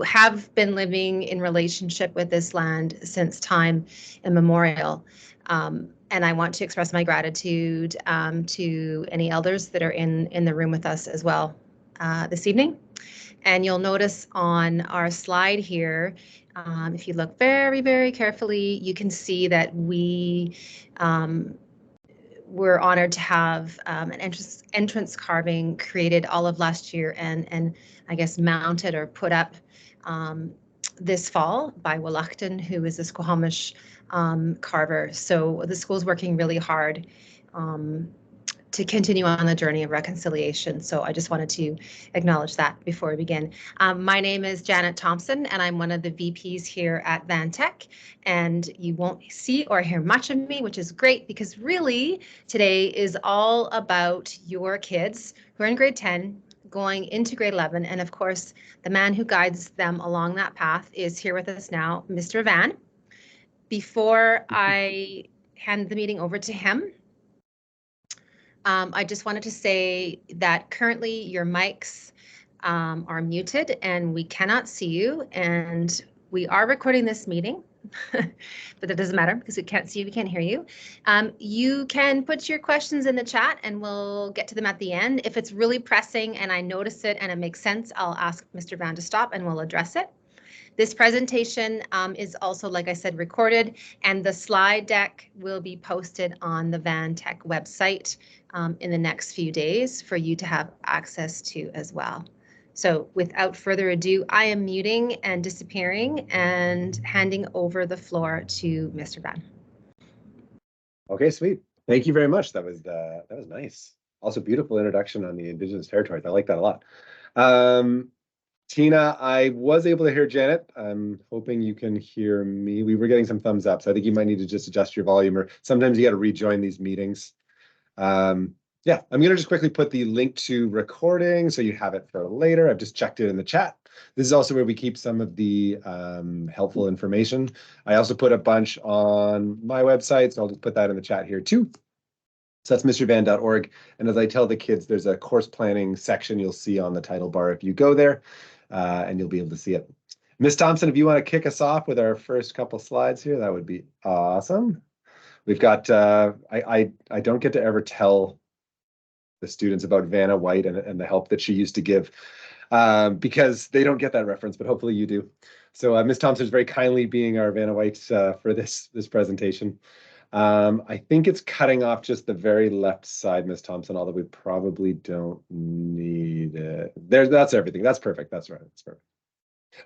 have been living in relationship with this land since time immemorial. And I want to express my gratitude to any elders that are in the room with us as well this evening. And you'll notice on our slide here, if you look very, very carefully, you can see that we're honored to have an entrance carving created all of last year and I guess mounted or put up this fall by Wallachton, who is a Squamish carver. So the school's working really hard to continue on the journey of reconciliation. So I just wanted to acknowledge that before we begin. My name is Janet Thompson, and I'm one of the VPs here at Van Tech. And you won't see or hear much of me, which is great because really today is all about your kids who are in grade 10 going into grade 11. And of course, the man who guides them along that path is here with us now, Mr. Van. Before I hand the meeting over to him, I just wanted to say that currently your mics are muted and we cannot see you, and we are recording this meeting, but that doesn't matter because we can't see you, we can't hear you. You can put your questions in the chat and we'll get to them at the end. If it's really pressing and I notice it and it makes sense, I'll ask Mr. Van to stop and we'll address it. This presentation is also, like I said, recorded, and the slide deck will be posted on the Van Tech website in the next few days for you to have access to as well. So without further ado, I am muting and disappearing and handing over the floor to Mr. Van. Okay, sweet. Thank you very much. That was nice. Also, beautiful introduction on the Indigenous territories. I like that a lot. Tina, I was able to hear Janet. I'm hoping you can hear me. We were getting some thumbs up, so I think you might need to just adjust your volume, or sometimes you got to rejoin these meetings. Yeah, I'm going to just quickly put the link to recording so you have it for later. I've just checked it in the chat. This is also where we keep some of the helpful information. I also put a bunch on my website, so I'll just put that in the chat here too. So that's mrvan.org. And as I tell the kids, there's a course planning section you'll see on the title bar if you go there, and you'll be able to see it. Ms. Thompson, if you want to kick us off with our first couple slides here, that would be awesome. We've got, I don't get to ever tell the students about Vanna White and the help that she used to give because they don't get that reference, but hopefully you do. So Ms. Thompson is very kindly being our Vanna White for this presentation. I think it's cutting off just the very left side, Ms. Thompson, although we probably don't need it. That's everything. That's perfect. That's right. That's perfect.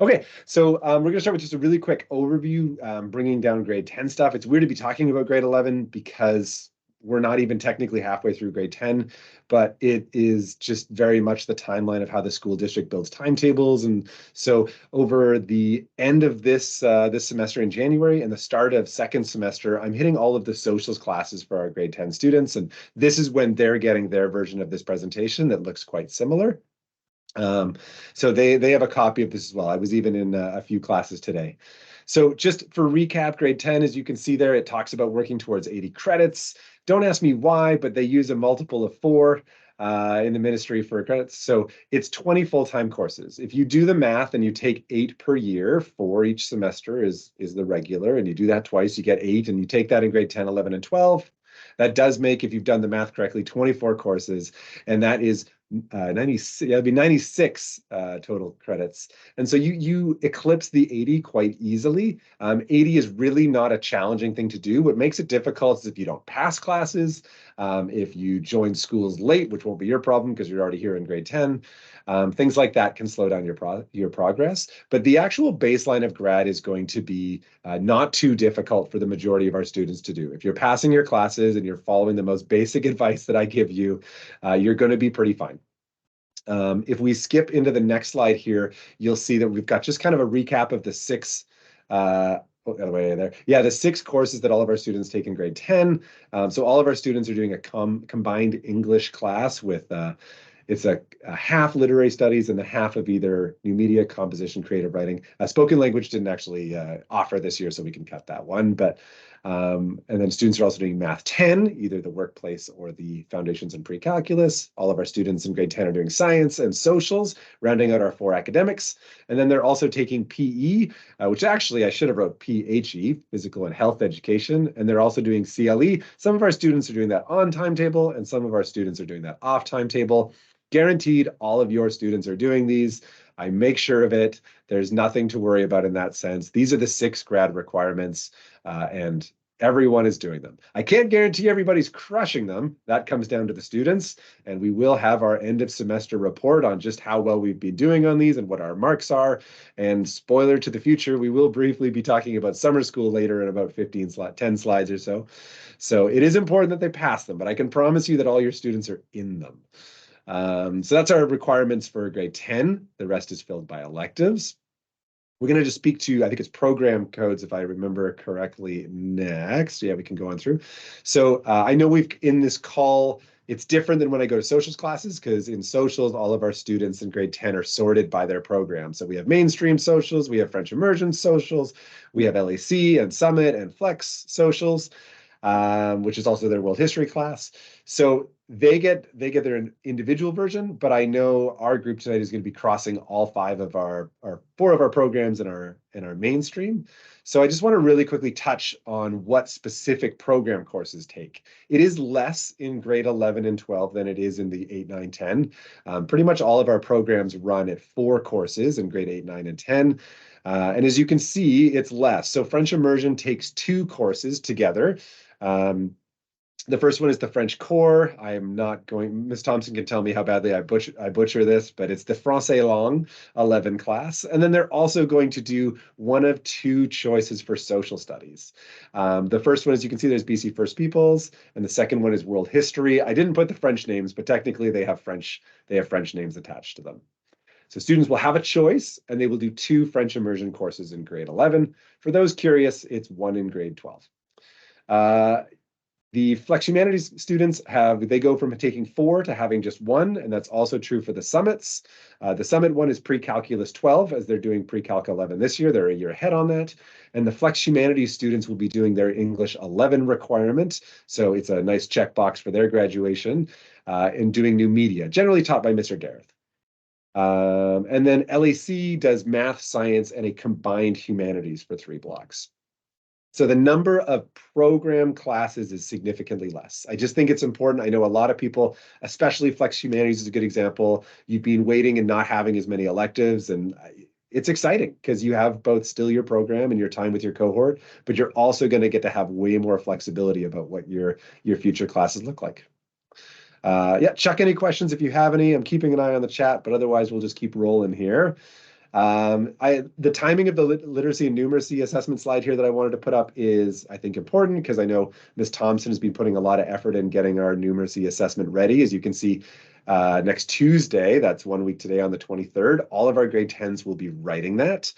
Okay, so we're going to start with just a really quick overview, bringing down grade 10 stuff. It's weird to be talking about grade 11 because we're not even technically halfway through grade 10, but it is just very much the timeline of how the school district builds timetables. And so over the end of this semester in January and the start of second semester, I'm hitting all of the socials classes for our grade 10 students. And this is when they're getting their version of this presentation that looks quite similar. So they have a copy of this as well. I was even in a few classes today. So just for recap, grade 10, as you can see there, it talks about working towards 80 credits. Don't ask me why, but they use a multiple of 4 in the ministry for credits. So it's 20 full-time courses. If you do the math and you take 8 per year, 4 each semester is the regular, and you do that twice, you get 8, and you take that in grade 10, 11, and 12. That does make, if you've done the math correctly, 24 courses, and that is 96. That'd be 96 total credits. And so you eclipse the 80 quite easily. 80 is really not a challenging thing to do. What makes it difficult is if you don't pass classes, if you join schools late, which won't be your problem because you're already here in grade 10. Things like that can slow down your progress. But the actual baseline of grad is going to be not too difficult for the majority of our students to do. If you're passing your classes and you're following the most basic advice that I give you, you're going to be pretty fine. If we skip into the next slide here, you'll see that we've got just kind of a recap of the 6 the other way there. Yeah, the 6 courses that all of our students take in grade 10. So all of our students are doing a combined English class with it's a half literary studies and the half of either new media, composition, creative writing. Spoken language didn't actually offer this year, so we can cut that one. But And then students are also doing Math 10, either the workplace or the foundations and pre-calculus. All of our students in grade 10 are doing science and socials, rounding out our 4 academics. And then they're also taking PE, which actually I should have wrote PHE, physical and health education. And they're also doing CLE. Some of our students are doing that on timetable, and some of our students are doing that off timetable. Guaranteed, all of your students are doing these. I make sure of it. There's nothing to worry about in that sense. These are the 6 grad requirements, and everyone is doing them. I can't guarantee everybody's crushing them. That comes down to the students, and we will have our end of semester report on just how well we've been doing on these and what our marks are. And spoiler to the future, we will briefly be talking about summer school later in about 10 slides or so. So it is important that they pass them, but I can promise you that all your students are in them. So that's our requirements for grade 10. The rest is filled by electives. We're going to just speak to, I think it's program codes, if I remember correctly, next. Yeah, we can go on through. So I know in this call, it's different than when I go to socials classes, because in socials, all of our students in grade 10 are sorted by their program. So we have mainstream socials, we have French immersion socials, we have LAC and Summit and Flex socials, which is also their world history class. So they get their individual version, but I know our group tonight is going to be crossing all 4 of our programs in our mainstream. So I just want to really quickly touch on what specific program courses take. It is less in grade 11 and 12 than it is in the 8, 9, 10. Pretty much all of our programs run at 4 courses in grade 8, 9, and 10. And as you can see, it's less. So French immersion takes 2 courses together. The first one is the French core. I am not going, Ms. Thompson can tell me how badly I butcher this, but it's the Francais Langue 11 class. And then they're also going to do one of 2 choices for social studies. The first one, as you can see, there's BC First Peoples, and the second one is world history. I didn't put the French names, but technically they have French names attached to them. So students will have a choice, and they will do 2 French immersion courses in grade 11. For those curious, it's 1 in grade 12. The Flex Humanities students they go from taking 4 to having just 1, and that's also true for the summits. The summit one is pre-calculus 12, as they're doing pre-calc 11 this year. They're a year ahead on that. And the Flex Humanities students will be doing their English 11 requirement. So it's a nice checkbox for their graduation, and doing new media, generally taught by Mr. Gareth. And then LAC does math, science, and a combined humanities for 3 blocks. So the number of program classes is significantly less. I just think it's important. I know a lot of people, especially Flex Humanities is a good example. You've been waiting and not having as many electives, and it's exciting because you have both still your program and your time with your cohort, but you're also going to get to have way more flexibility about what your future classes look like. Yeah, check any questions if you have any. I'm keeping an eye on the chat, but otherwise we'll just keep rolling here. The timing of the literacy and numeracy assessment slide here that I wanted to put up is, I think, important because I know Ms. Thompson has been putting a lot of effort in getting our numeracy assessment ready. As you can see, next Tuesday, that's 1 week today on the 23rd, all of our grade 10s will be writing that.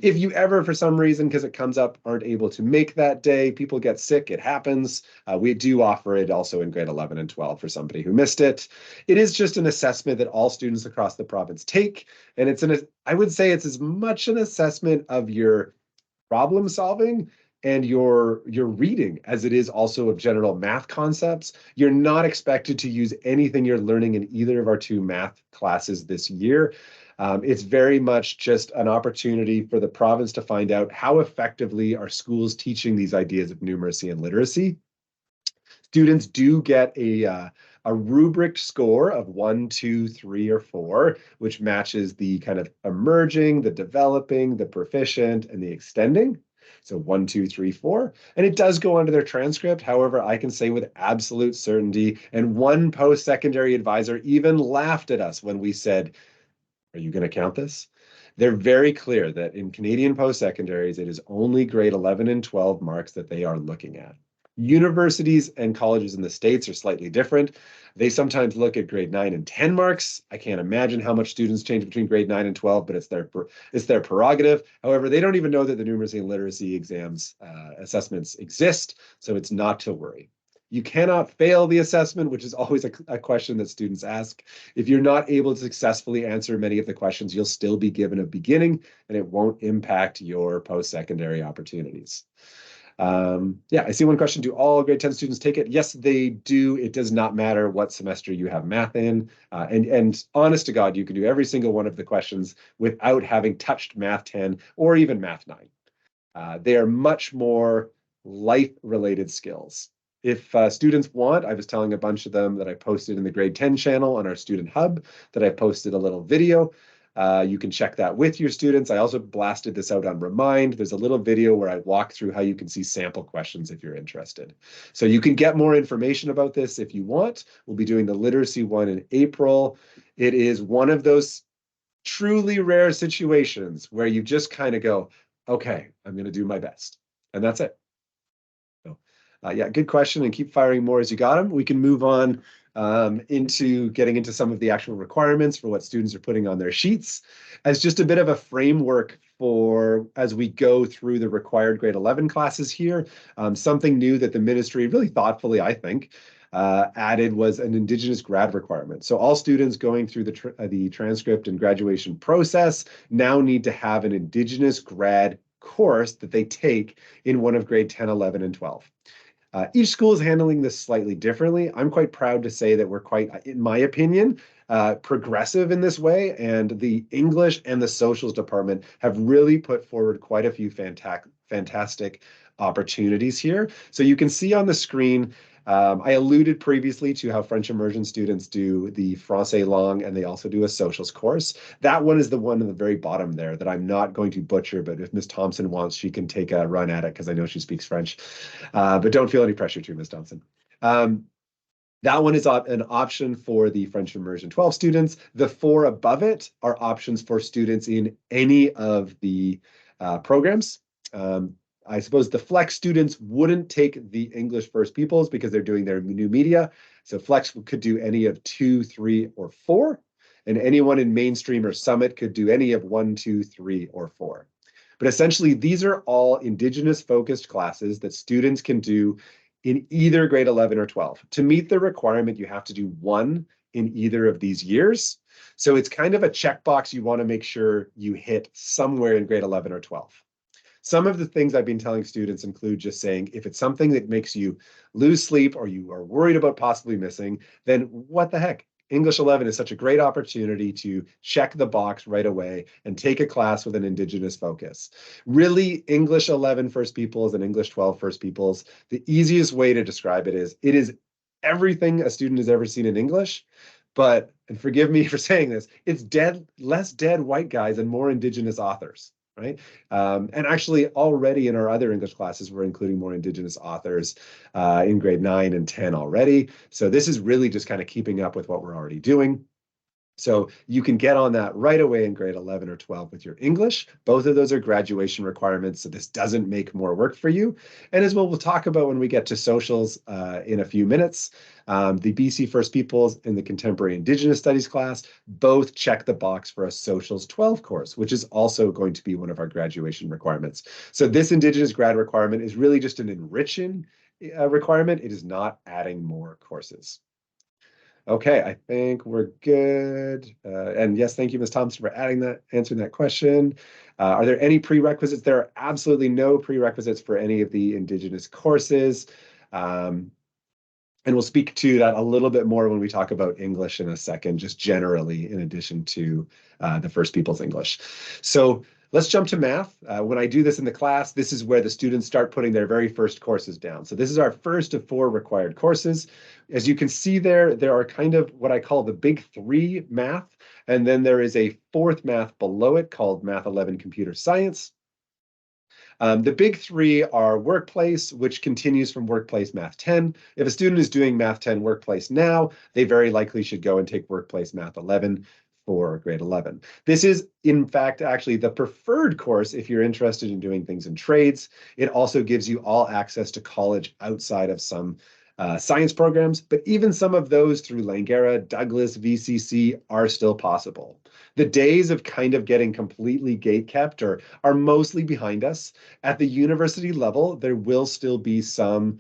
If you ever, for some reason, because it comes up, aren't able to make that day, people get sick, it happens. We do offer it also in grade 11 and 12 for somebody who missed it. It is just an assessment that all students across the province take. And I would say it's as much an assessment of your problem solving and your reading as it is also of general math concepts. You're not expected to use anything you're learning in either of our 2 math classes this year. It's very much just an opportunity for the province to find out how effectively are schools teaching these ideas of numeracy and literacy. Students do get a rubric score of 1, 2, 3, or 4, which matches the kind of emerging, the developing, the proficient, and the extending. So 1, 2, 3, 4. And it does go onto their transcript. However, I can say with absolute certainty, and one post-secondary advisor even laughed at us when we said, "Are you going to count this?" They're very clear that in Canadian post-secondaries, it is only grade 11 and 12 marks that they are looking at. Universities and colleges in the States are slightly different. They sometimes look at grade 9 and 10 marks. I can't imagine how much students change between grade 9 and 12, but it's their prerogative. However, they don't even know that the numeracy and literacy exams assessments exist, so it's not to worry. You cannot fail the assessment, which is always a question that students ask. If you're not able to successfully answer many of the questions, you'll still be given a beginning, and it won't impact your post-secondary opportunities. Yeah, I see one question. Do all grade 10 students take it? Yes, they do. It does not matter what semester you have math in. And honest to God, you can do every single one of the questions without having touched Math 10 or even Math 9. They are much more life-related skills. If students want, I was telling a bunch of them that I posted in the grade 10 channel on our student hub that I posted a little video. You can check that with your students. I also blasted this out on Remind. There's a little video where I walk through how you can see sample questions if you're interested. So you can get more information about this if you want. We'll be doing the literacy one in April. It is one of those truly rare situations where you just kind of go, okay, I'm going to do my best. And that's it. So, yeah, good question, and keep firing more as you got them. We can move on into getting into some of the actual requirements for what students are putting on their sheets as just a bit of a framework for as we go through the required grade 11 classes here. Something new that the ministry really thoughtfully, I think, added was an Indigenous grad requirement. So all students going through the transcript and graduation process now need to have an Indigenous grad course that they take in one of grade 10, 11, and 12. Each school is handling this slightly differently. I'm quite proud to say that we're quite, in my opinion, progressive in this way, and the English and the socials department have really put forward quite a few fantastic opportunities here. So you can see on the screen, I alluded previously to how French immersion students do the Francais Langue, and they also do a socials course. That one is the one in the very bottom there that I'm not going to butcher, but if Ms. Thompson wants, she can take a run at it because I know she speaks French. But don't feel any pressure to, Ms. Thompson. That one is an option for the French immersion 12 students. The four above it are options for students in any of the programs. I suppose the Flex students wouldn't take the English First Peoples because they're doing their new media. So Flex could do any of 2, 3, or 4. And anyone in Mainstream or Summit could do any of 1, 2, 3, or 4. But essentially, these are all Indigenous focused classes that students can do in either grade 11 or 12. To meet the requirement, you have to do one in either of these years. So it's kind of a checkbox you want to make sure you hit somewhere in grade 11 or 12. Some of the things I've been telling students include just saying, if it's something that makes you lose sleep or you are worried about possibly missing, then what the heck? English 11 is such a great opportunity to check the box right away and take a class with an Indigenous focus. Really, English 11 First Peoples and English 12 First Peoples, the easiest way to describe it is everything a student has ever seen in English, but, and forgive me for saying this, it's less dead white guys and more Indigenous authors. Right. And actually, already in our other English classes, we're including more Indigenous authors in grade 9 and 10 already. So this is really just kind of keeping up with what we're already doing. So you can get on that right away in grade 11 or 12 with your English. Both of those are graduation requirements, so this doesn't make more work for you. And as we'll talk about when we get to socials in a few minutes, the BC First Peoples and the Contemporary Indigenous Studies class both check the box for a Socials 12 course, which is also going to be one of our graduation requirements. So this Indigenous grad requirement is really just an enriching requirement. It is not adding more courses. Okay, I think we're good. And yes, thank you, Ms. Thompson, for answering that question. Are there any prerequisites? There are absolutely no prerequisites for any of the Indigenous courses. And we'll speak to that a little bit more when we talk about English in a second, just generally, in addition to the First Peoples English. So let's jump to math. When I do this in the class, this is where the students start putting their very first courses down. So this is our first of 4 required courses. As you can see there are kind of what I call the big 3 math, and then there is a 4th math below it called Math 11 Computer Science. The big 3 are workplace, which continues from workplace math 10. If a student is doing math 10 workplace now, they very likely should go and take workplace math 11 for grade 11. This is, in fact, actually the preferred course if you're interested in doing things in trades. It also gives you all access to college outside of some science programs, but even some of those through Langara, Douglas, VCC are still possible. The days of kind of getting completely gate-kept are mostly behind us. At the university level, there will still be some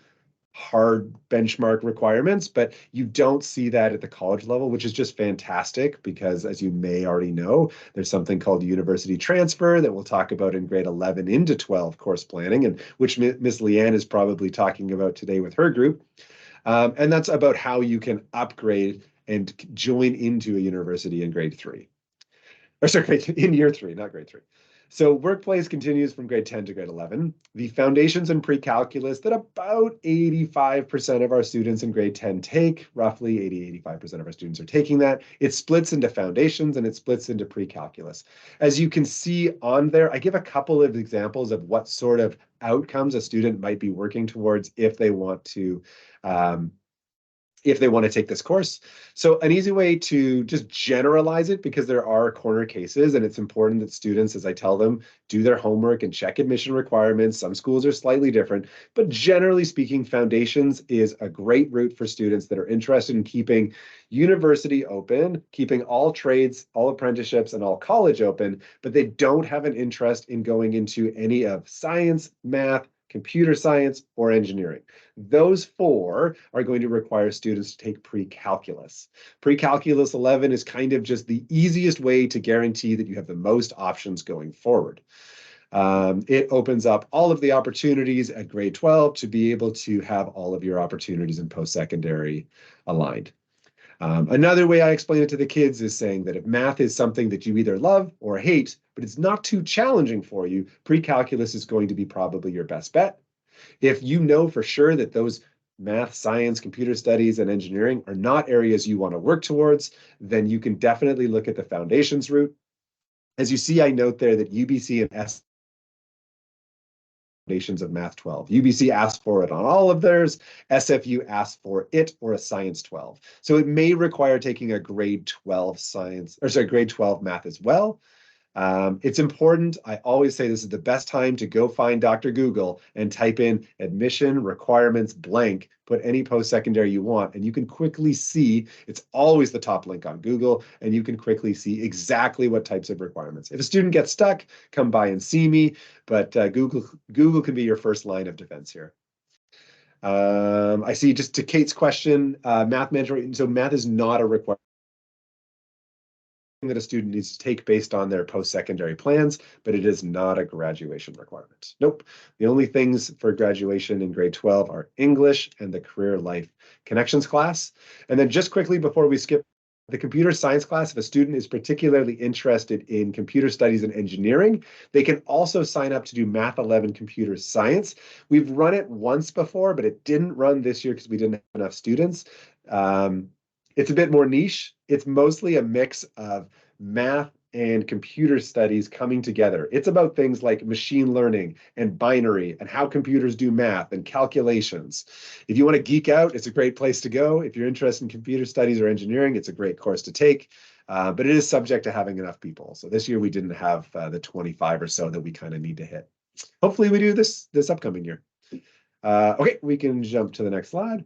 hard benchmark requirements, but you don't see that at the college level, which is just fantastic because, as you may already know, there's something called university transfer that we'll talk about in grade 11 into 12 course planning, and which Miss Leanne is probably talking about today with her group. And that's about how you can upgrade and join into a university in grade 3. Or sorry, in year 3, not grade 3. So workplace continues from grade 10 to grade 11. The foundations and pre-calculus that about 85% of our students in grade 10 take, roughly 85% of our students are taking that. It splits into foundations and it splits into pre-calculus. As you can see on there, I give a couple of examples of what sort of outcomes a student might be working towards if they want to take this course. So an easy way to just generalize it, because there are corner cases and it's important that students, as I tell them, do their homework and check admission requirements. Some schools are slightly different, but generally speaking, foundations is a great route for students that are interested in keeping university open, keeping all trades, all apprenticeships, and all college open, but they don't have an interest in going into any of science, math, computer science, or engineering. Those 4 are going to require students to take pre-calculus. Pre-calculus 11 is kind of just the easiest way to guarantee that you have the most options going forward. It opens up all of the opportunities at grade 12 to be able to have all of your opportunities in post-secondary aligned. Another way I explain it to the kids is saying that if math is something that you either love or hate, but it's not too challenging for you, pre-calculus is going to be probably your best bet. If you know for sure that those math, science, computer studies, and engineering are not areas you want to work towards, then you can definitely look at the foundations route. As you see, I note there that UBC and S Foundations of Math 12. UBC asked for it on all of theirs. SFU asked for it or a Science 12. So it may require taking a grade 12 science, or sorry, grade 12 math as well. It's important. I always say this is the best time to go find Dr. Google and type in admission requirements blank, put any post-secondary you want, and you can quickly see, it's always the top link on Google, and you can quickly see exactly what types of requirements. If a student gets stuck, come by and see me, but Google can be your first line of defense here. I see, just to Kate's question, math management, so math is not a requirement that a student needs to take based on their post-secondary plans, but it is not a graduation requirement. Nope. The only things for graduation in grade 12 are English and the career life connections class. And then just quickly before we skip the computer science class, if a student is particularly interested in computer studies and engineering, they can also sign up to do Math 11 computer science. We've run it once before, but it didn't run this year because we didn't have enough students. It's a bit more niche. It's mostly a mix of math and computer studies coming together. It's about things like machine learning and binary and how computers do math and calculations. If you want to geek out, it's a great place to go. If you're interested in computer studies or engineering, it's a great course to take. But it is subject to having enough people. So this year we didn't have the 25 or so that we kind of need to hit. Hopefully we do this upcoming year. Okay, we can jump to the next slide.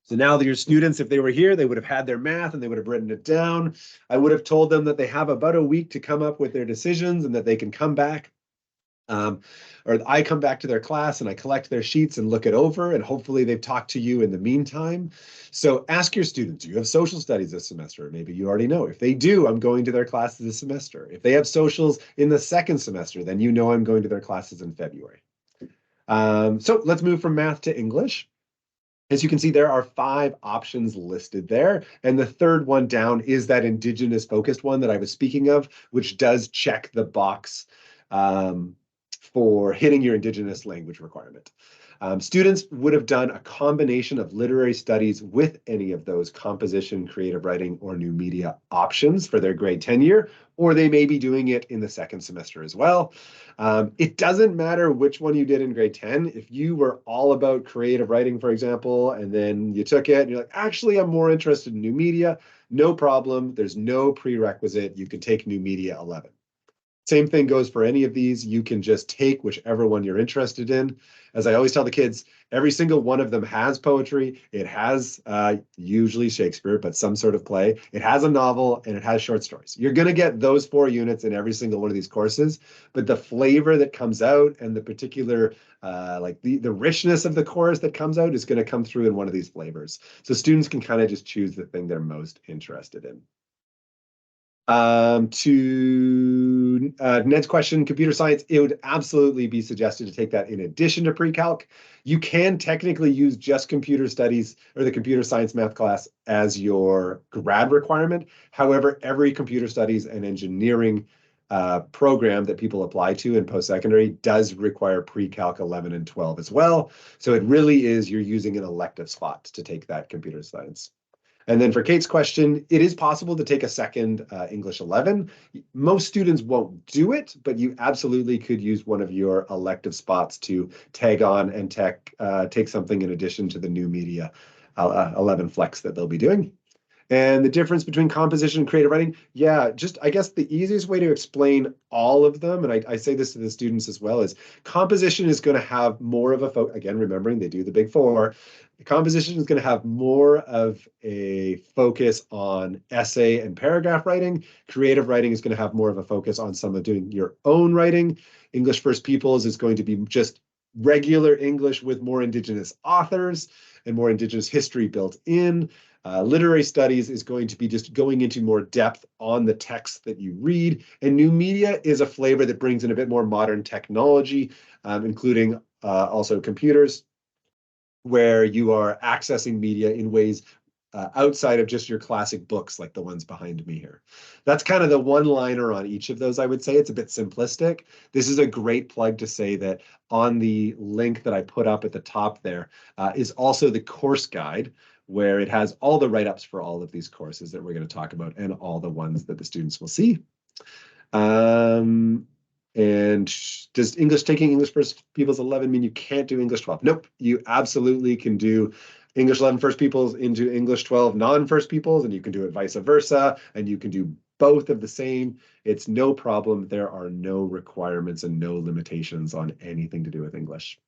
So now that your students, if they were here, they would have had their math and they would have written it down. I would have told them that they have about a week to come up with their decisions and that they can come back. Or I come back to their class and I collect their sheets and look it over, and hopefully they've talked to you in the meantime. So ask your students, do you have social studies this semester? Maybe you already know. If they do, I'm going to their classes this semester. If they have socials in the second semester, then you know I'm going to their classes in February. So let's move from math to English. As you can see, there are 5 options listed there. And the third one down is that Indigenous focused one that I was speaking of, which does check the box for hitting your Indigenous language requirement. Students would have done a combination of literary studies with any of those composition, creative writing, or new media options for their grade 10 year, or they may be doing it in the second semester as well. It doesn't matter which one you did in grade 10. If you were all about creative writing, for example, and then you took it and you're like, actually, I'm more interested in new media, no problem. There's no prerequisite. You can take new media 11. Same thing goes for any of these. You can just take whichever one you're interested in. As I always tell the kids, every single one of them has poetry. It has usually Shakespeare, but some sort of play. It has a novel and it has short stories. You're going to get those 4 units in every single one of these courses, but the flavor that comes out and the particular like the richness of the course that comes out is going to come through in one of these flavors. So students can kind of just choose the thing they're most interested in. To Ned's question, computer science, it would absolutely be suggested to take that in addition to pre-calc. You can technically use just computer studies or the computer science math class as your grad requirement. However, every computer studies and engineering program that people apply to in post-secondary does require pre-calc 11 and 12 as well. So it really is, you're using an elective spot to take that computer science. And then for Kate's question, it is possible to take a second English 11. Most students won't do it, but you absolutely could use one of your elective spots to tag on and take something in addition to the new media 11 flex that they'll be doing. And the difference between composition and creative writing, yeah, just I guess the easiest way to explain all of them, and I say this to the students as well, is composition is going to have more of a focus, again, remembering they do the big 4, the composition is going to have more of a focus on essay and paragraph writing. Creative writing is going to have more of a focus on some of doing your own writing. English First Peoples is going to be just regular English with more Indigenous authors and more Indigenous history built in. Literary studies is going to be just going into more depth on the text that you read. And new media is a flavor that brings in a bit more modern technology, including also computers, where you are accessing media in ways outside of just your classic books like the ones behind me here. That's kind of the one-liner on each of those, I would say. It's a bit simplistic. This is a great plug to say that on the link that I put up at the top there is also the course guide, where it has all the write-ups for all of these courses that we're going to talk about and all the ones that the students will see. And does taking English First Peoples 11 mean you can't do English 12? Nope, you absolutely can do English 11 First Peoples into English 12 non-First Peoples, and you can do it vice versa, and you can do both of the same. It's no problem. There are no requirements and no limitations on anything to do with English.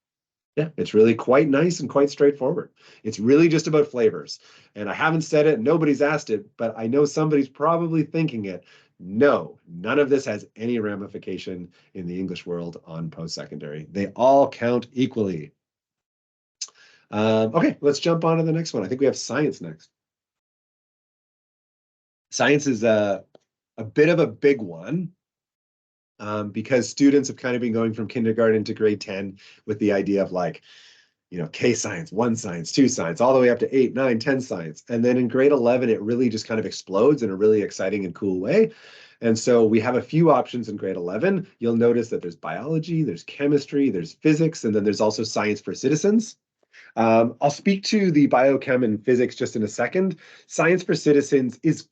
Yeah, it's really quite nice and quite straightforward. It's really just about flavors. And I haven't said it, nobody's asked it, but I know somebody's probably thinking it. No, none of this has any ramification in the English world on post-secondary. They all count equally. Okay, let's jump on to the next one. I think we have science next. Science is a bit of a big one. Because students have kind of been going from kindergarten to grade 10 with the idea of like, K science, 1 science, 2 science, all the way up to 8, 9, 10 science. And then in grade 11, it really just kind of explodes in a really exciting and cool way. And so we have a few options in grade 11. You'll notice that there's biology, there's chemistry, there's physics, and then there's also science for citizens. I'll speak to the biochem and physics just in a second. Science for citizens is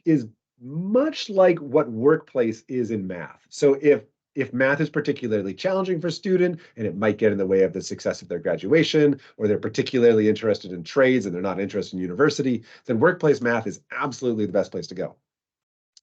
much like what workplace is in math. So if math is particularly challenging for a student and it might get in the way of the success of their graduation, or they're particularly interested in trades and they're not interested in university, then workplace math is absolutely the best place to go.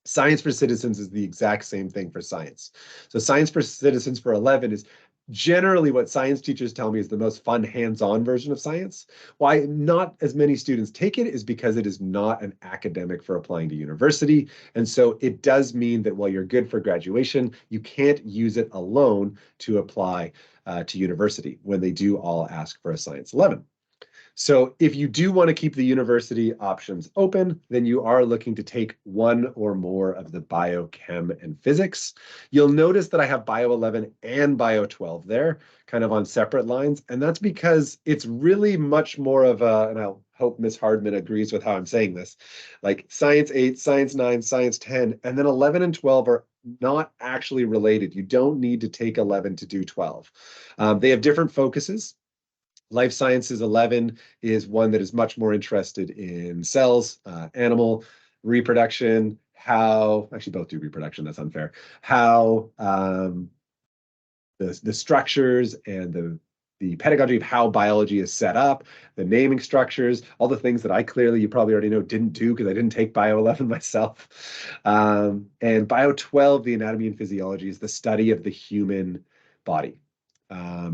Science for citizens is the exact same thing for science. So science for citizens for 11 is generally what science teachers tell me is the most fun hands-on version of science. Why not as many students take it is because it is not an academic for applying to university. And so it does mean that while you're good for graduation, you can't use it alone to apply to university when they do all ask for a science 11. So if you do want to keep the university options open, then you are looking to take one or more of the biochem and physics. You'll notice that I have bio 11 and bio 12 there, kind of on separate lines. And that's because it's really much more of a, and I hope Ms. Hardman agrees with how I'm saying this, like science 8, science 9, science 10, and then 11 and 12 are not actually related. You don't need to take 11 to do 12. They have different focuses. Life Sciences 11 is one that is much more interested in cells, animal reproduction, actually both do reproduction, that's unfair, how the structures and the pedagogy of how biology is set up, the naming structures, all the things that I clearly, you probably already know, didn't do because I didn't take Bio 11 myself. And Bio 12, the anatomy and physiology, is the study of the human body.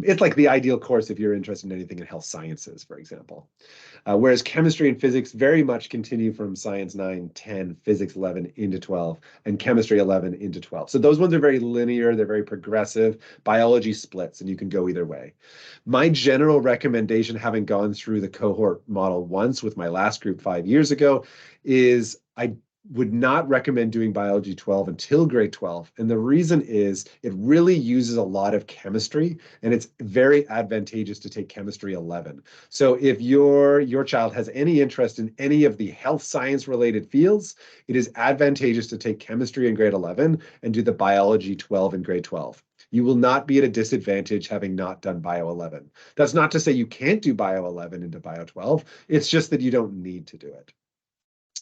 It's like the ideal course if you're interested in anything in health sciences, for example. Whereas chemistry and physics very much continue from science 9, 10, physics 11 into 12, and chemistry 11 into 12. So those ones are very linear, they're very progressive. Biology splits, and you can go either way. My general recommendation, having gone through the cohort model once with my last group 5 years ago, is I would not recommend doing biology 12 until grade 12. And the reason is it really uses a lot of chemistry, and it's very advantageous to take chemistry 11. So if your child has any interest in any of the health science related fields, it is advantageous to take chemistry in grade 11 and do the biology 12 in grade 12. You will not be at a disadvantage having not done Bio 11. That's not to say you can't do Bio 11 into Bio 12. It's just that you don't need to do it.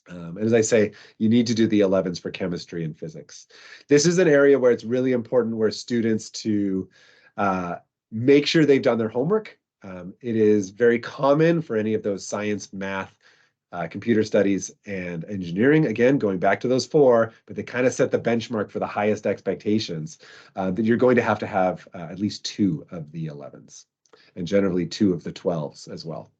And as I say, you need to do the 11s for chemistry and physics. This is an area where it's really important where students to make sure they've done their homework. It is very common for any of those science, math, computer studies, and engineering, again, going back to those four, but they kind of set the benchmark for the highest expectations, that you're going to have at least 2 of the 11s, and generally 2 of the 12s as well.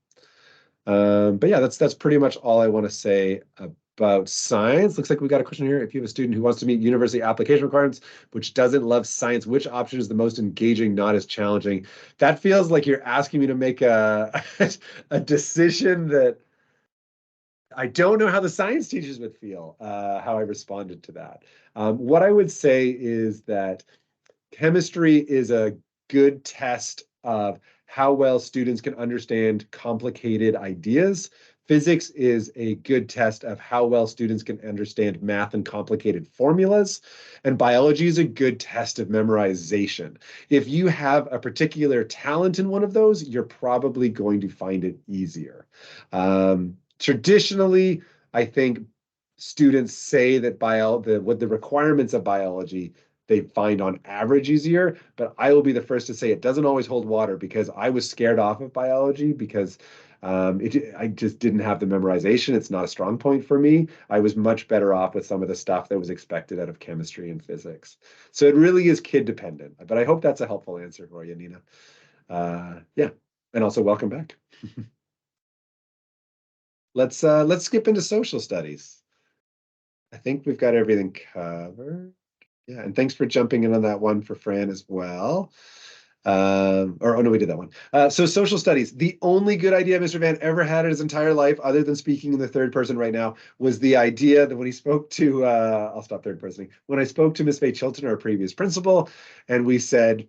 But yeah, that's pretty much all I want to say about science. Looks like we got a question here. If you have a student who wants to meet university application requirements, which doesn't love science, which option is the most engaging, not as challenging? That feels like you're asking me to make a a decision that I don't know how the science teachers would feel, how I responded to that. What I would say is that chemistry is a good test of how well students can understand complicated ideas. Physics is a good test of how well students can understand math and complicated formulas. And biology is a good test of memorization. If you have a particular talent in one of those, you're probably going to find it easier. Traditionally, I think students say that what the requirements of biology they find on average easier, but I will be the first to say it doesn't always hold water because I was scared off of biology because I just didn't have the memorization. It's not a strong point for me. I was much better off with some of the stuff that was expected out of chemistry and physics. So it really is kid dependent, but I hope that's a helpful answer for you, Nina. Yeah, and also welcome back. Let's skip into social studies. I think we've got everything covered. Yeah, and thanks for jumping in on that one for Fran as well. Oh no, we did that one. So social studies, the only good idea Mr. Van ever had in his entire life, other than speaking in the third person right now, was the idea that when he spoke to, I'll stop third personing, when I spoke to Miss Faye Chilton, our previous principal, and we said,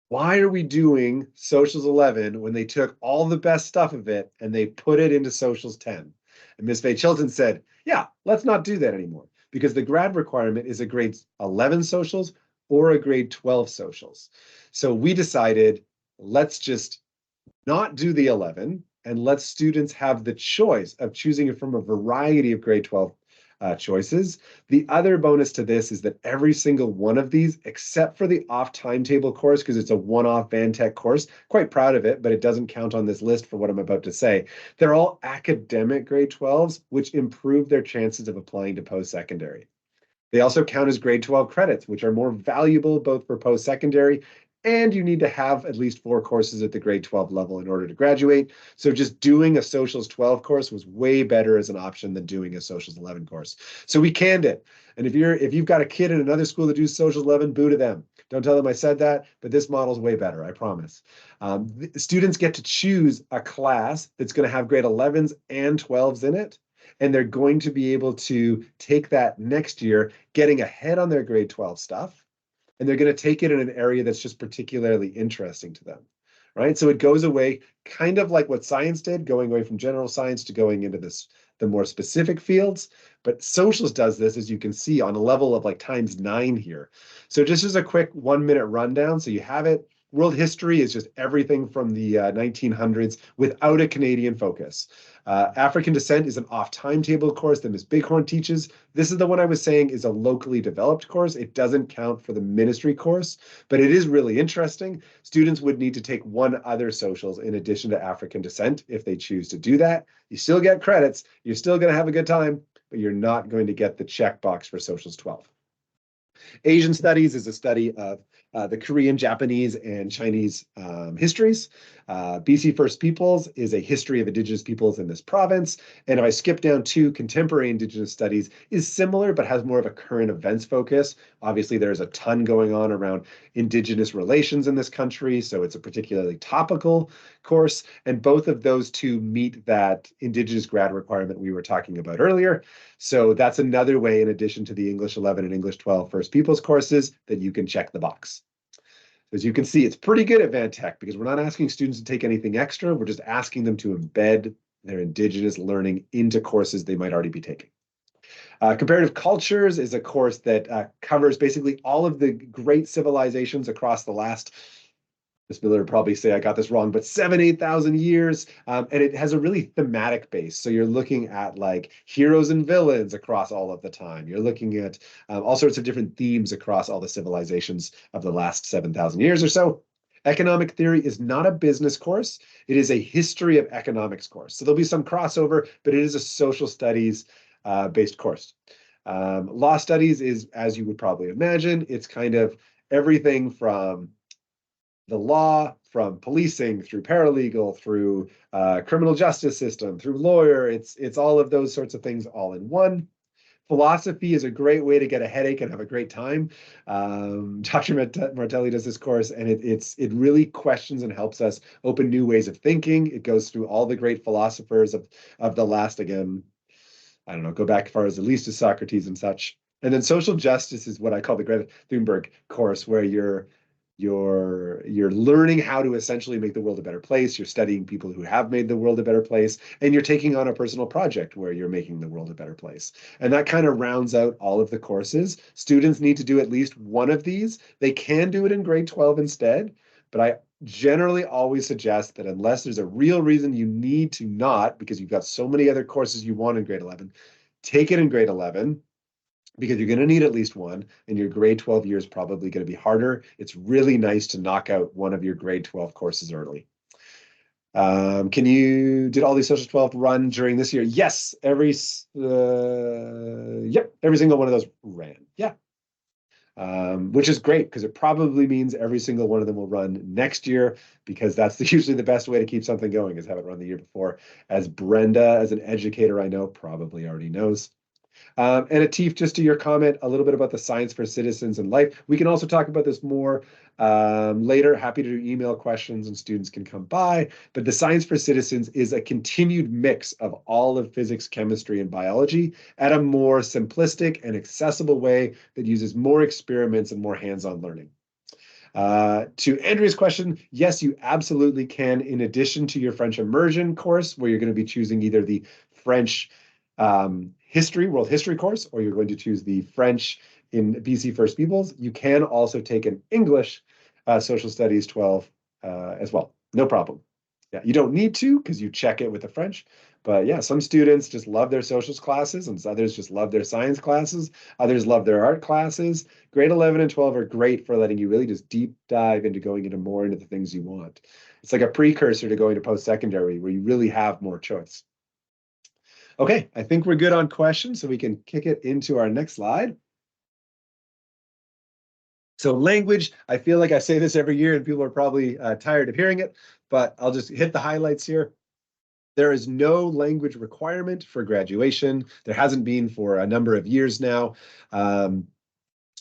why are we doing socials 11 when they took all the best stuff of it and they put it into socials 10? And Ms. Faye Chilton said, yeah, let's not do that anymore because the grad requirement is a grade 11 socials or a grade 12 socials. So we decided, let's just not do the 11 and let students have the choice of choosing it from a variety of grade 12 choices. The other bonus to this is that every single one of these, except for the off timetable course, because it's a one-off Van Tech course, quite proud of it, but it doesn't count on this list for what I'm about to say. They're all academic grade 12s, which improve their chances of applying to post-secondary. They also count as grade 12 credits, which are more valuable both for post-secondary and you need to have at least 4 courses at the grade 12 level in order to graduate. So just doing a socials 12 course was way better as an option than doing a socials 11 course. So we canned it. And if you've got a kid in another school that do socials 11, boo to them. Don't tell them I said that, but this model is way better, I promise. Students get to choose a class that's going to have grade 11s and 12s in it. And they're going to be able to take that next year, getting ahead on their grade 12 stuff. And they're going to take it in an area that's just particularly interesting to them, right? So it goes away kind of like what science did, going away from general science to going into the more specific fields. But socials does this, as you can see, on a level of like ×9 here. So just as a quick 1-minute rundown, so you have it. World history is just everything from the 1900s without a Canadian focus. African descent is an off timetable course that Ms. Bighorn teaches. This is the one I was saying is a locally developed course. It doesn't count for the ministry course, but it is really interesting. Students would need to take one other socials in addition to African descent if they choose to do that. You still get credits. You're still going to have a good time, but you're not going to get the checkbox for socials 12. Asian studies is a study of the Korean, Japanese, and Chinese histories. BC First Peoples is a history of Indigenous peoples in this province. And if I skip down to contemporary Indigenous studies, is similar but has more of a current events focus. Obviously, there's a ton going on around Indigenous relations in this country, so it's a particularly topical course. And both of those two meet that Indigenous grad requirement we were talking about earlier. So that's another way, in addition to the English 11 and English 12 First Peoples courses, that you can check the box. As you can see, it's pretty good at Van Tech because we're not asking students to take anything extra. We're just asking them to embed their Indigenous learning into courses they might already be taking. Comparative Cultures is a course that covers basically all of the great civilizations across the last, Ms. Miller would probably say I got this wrong, but 8,000 years. And it has a really thematic base. So you're looking at like heroes and villains across all of the time. You're looking at all sorts of different themes across all the civilizations of the last 7,000 years or so. Economic theory is not a business course. It is a history of economics course. So there'll be some crossover, but it is a social studies based course. Law studies is, as you would probably imagine, it's kind of everything from the law, from policing through paralegal, through criminal justice system, through lawyer. It's all of those sorts of things all in one. Philosophy is a great way to get a headache and have a great time. Dr. Martelli does this course, and it really questions and helps us open new ways of thinking. It goes through all the great philosophers of the last, again, I don't know, go back as far as at least to Socrates and such. And then social justice is what I call the Greta Thunberg course, where you're learning how to essentially make the world a better place. You're studying people who have made the world a better place, and you're taking on a personal project where you're making the world a better place. And that kind of rounds out all of the courses. Students need to do at least one of these. They can do it in grade 12 instead, but I generally always suggest that unless there's a real reason you need to not, because you've got so many other courses you want in grade 11, take it in grade 11, because you're going to need at least one, and your grade 12 year is probably going to be harder. It's really nice to knock out one of your grade 12 courses early. Did all these social 12 run during this year? Yes, every single one of those ran. Yeah. Which is great because it probably means every single one of them will run next year, because that's usually the best way to keep something going, is have it run the year before, as Brenda, as an educator I know, probably already knows. And Atif, just to your comment, a little bit about the science for citizens and life. We can also talk about this more later. Happy to do email questions and students can come by. But the science for citizens is a continued mix of all of physics, chemistry, and biology at a more simplistic and accessible way that uses more experiments and more hands-on learning. To Andrea's question, yes, you absolutely can. In addition to your French immersion course, where you're going to be choosing either the French world history course, or you're going to choose the French in BC First Peoples, you can also take an English social studies 12 as well. No problem. Yeah, you don't need to because you check it with the French. But yeah, some students just love their socials classes, and others just love their science classes. Others love their art classes. Grade 11 and 12 are great for letting you really just deep dive into going into more into the things you want. It's like a precursor to going to post-secondary where you really have more choice. Okay, I think we're good on questions, so we can kick it into our next slide. So language, I feel like I say this every year and people are probably tired of hearing it, but I'll just hit the highlights here. There is no language requirement for graduation. There hasn't been for a number of years now.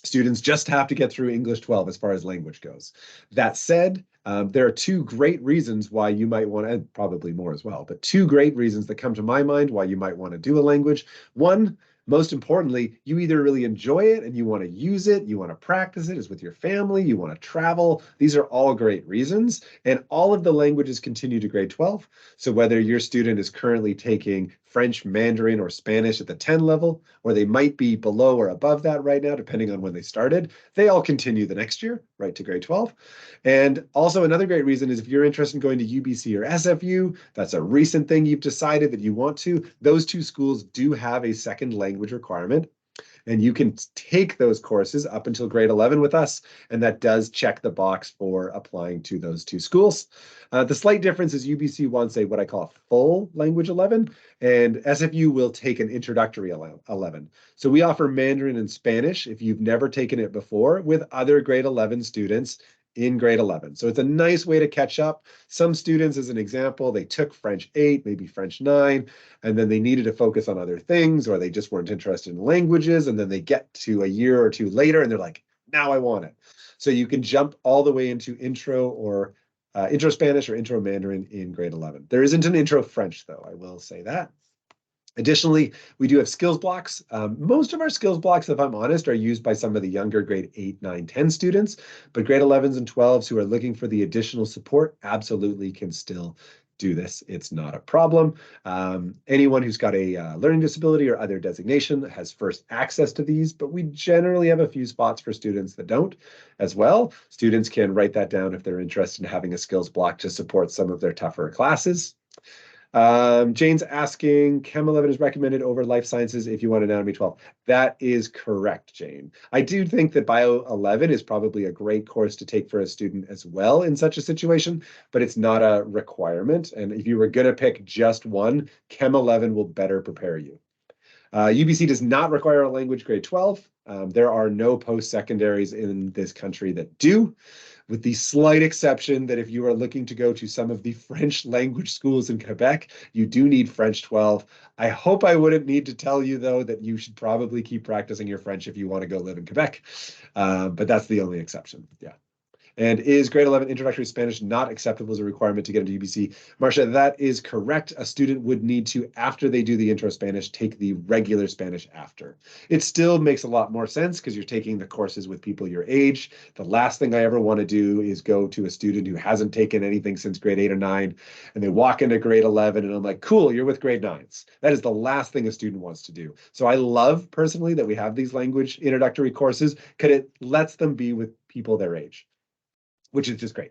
Students just have to get through English 12 as far as language goes. That said, there are two great reasons why you might want to, and probably more as well, but two great reasons that come to my mind why you might want to do a language. One, most importantly, you either really enjoy it and you want to use it, you want to practice it, it's with your family, you want to travel. These are all great reasons. And all of the languages continue to grade 12. So whether your student is currently taking French, Mandarin, or Spanish at the 10 level, or they might be below or above that right now, depending on when they started. They all continue the next year, right to grade 12. And also another great reason is if you're interested in going to UBC or SFU, that's a recent thing you've decided that you want to, those two schools do have a second language requirement. And you can take those courses up until grade 11 with us, and that does check the box for applying to those two schools. The slight difference is UBC wants what I call a full language 11, and SFU will take an introductory 11. So we offer Mandarin and Spanish if you've never taken it before with other grade 11 students in grade 11. So it's a nice way to catch up. Some students, as an example, they took French 8, maybe French 9, and then they needed to focus on other things, or they just weren't interested in languages, and then they get to a year or two later and they're like, now I want it. So you can jump all the way into intro or intro Spanish or intro Mandarin in grade 11. There isn't an intro French, though, I will say that. Additionally, we do have skills blocks. Most of our skills blocks, if I'm honest, are used by some of the younger grade 8, 9, 10 students, but grade 11s and 12s who are looking for the additional support absolutely can still do this. It's not a problem. Anyone who's got a learning disability or other designation has first access to these, but we generally have a few spots for students that don't as well. Students can write that down if they're interested in having a skills block to support some of their tougher classes. Jane's asking, Chem 11 is recommended over Life Sciences if you want Anatomy 12. That is correct, Jane. I do think that Bio 11 is probably a great course to take for a student as well in such a situation, but it's not a requirement. And if you were going to pick just one, Chem 11 will better prepare you. UBC does not require a language grade 12. There are no post-secondaries in this country that do, with the slight exception that if you are looking to go to some of the French language schools in Quebec, you do need French 12. I hope I wouldn't need to tell you, though, that you should probably keep practicing your French if you want to go live in Quebec. But that's the only exception. Yeah. And is grade 11 introductory Spanish not acceptable as a requirement to get into UBC? Marcia, that is correct. A student would need to, after they do the intro Spanish, take the regular Spanish after. It still makes a lot more sense because you're taking the courses with people your age. The last thing I ever want to do is go to a student who hasn't taken anything since grade 8 or 9, and they walk into grade 11, and I'm like, cool, you're with grade 9s. That is the last thing a student wants to do. So I love, personally, that we have these language introductory courses because it lets them be with people their age, which is just great.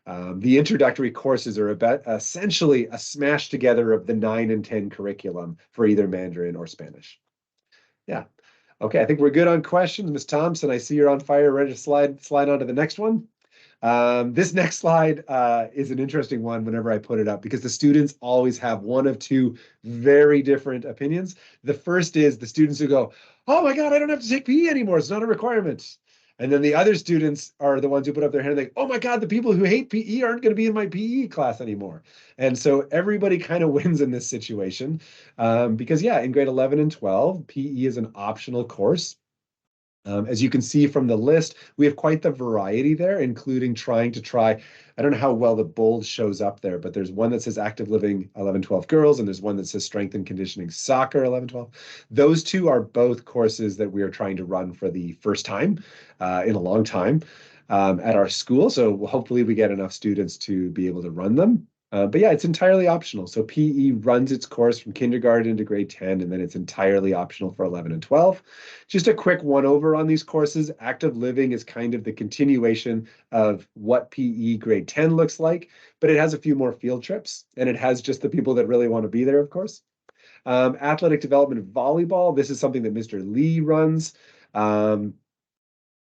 The introductory courses are essentially a smash together of the 9 and 10 curriculum for either Mandarin or Spanish. Yeah. Okay, I think we're good on questions. Ms. Thompson, I see you're on fire, ready to slide on to the next one. This next slide is an interesting one whenever I put it up because the students always have one of two very different opinions. The first is the students who go, oh my God, I don't have to take PE anymore. It's not a requirement. And then the other students are the ones who put up their hand and think, oh my God, the people who hate PE aren't going to be in my PE class anymore. And so everybody kind of wins in this situation because, yeah, in grade 11 and 12, PE is an optional course. As you can see from the list, we have quite the variety there, including trying to try, I don't know how well the bold shows up there, but there's one that says active living 11-12 girls, and there's one that says strength and conditioning soccer 11-12. Those two are both courses that we are trying to run for the first time in a long time at our school. So hopefully we get enough students to be able to run them. But yeah, it's entirely optional. So PE runs its course from kindergarten to grade 10, and then it's entirely optional for 11 and 12. Just a quick one-over on these courses. Active living is kind of the continuation of what PE grade 10 looks like, but it has a few more field trips, and it has just the people that really want to be there, of course. Athletic development volleyball. This is something that Mr. Lee runs.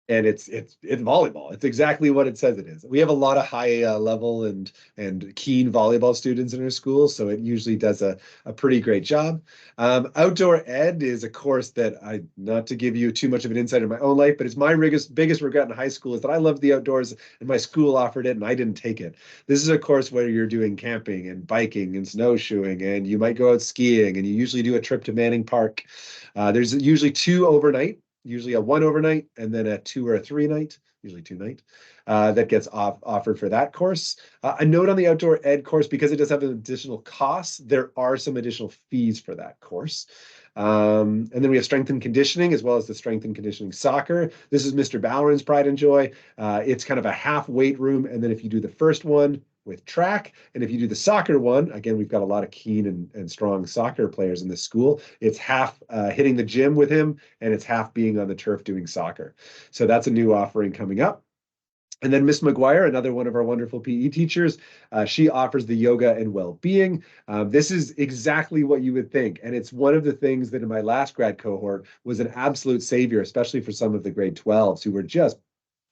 And it's volleyball. It's exactly what it says it is. We have a lot of high level and keen volleyball students in our school, so it usually does a pretty great job. Outdoor ed is a course that not to give you too much of an insight in my own life, but it's my biggest regret in high school is that I loved the outdoors and my school offered it and I didn't take it. This is a course where you're doing camping and biking and snowshoeing, and you might go out skiing, and you usually do a trip to Manning Park. There's usually 2 overnight. Usually a 1 overnight and then a 2 or a 3 night, usually 2 night, that gets offered for that course. A note on the outdoor ed course, because it does have an additional cost, there are some additional fees for that course. And then we have strength and conditioning as well as the strength and conditioning soccer. This is Mr. Ballerin's pride and joy. It's kind of a half weight room. And then if you do the first one, with track. And if you do the soccer one, again, we've got a lot of keen and strong soccer players in this school. It's half hitting the gym with him, and it's half being on the turf doing soccer. So that's a new offering coming up. And then Miss McGuire, another one of our wonderful PE teachers, she offers the yoga and well-being. This is exactly what you would think. And it's one of the things that in my last grad cohort was an absolute savior, especially for some of the grade 12s who were just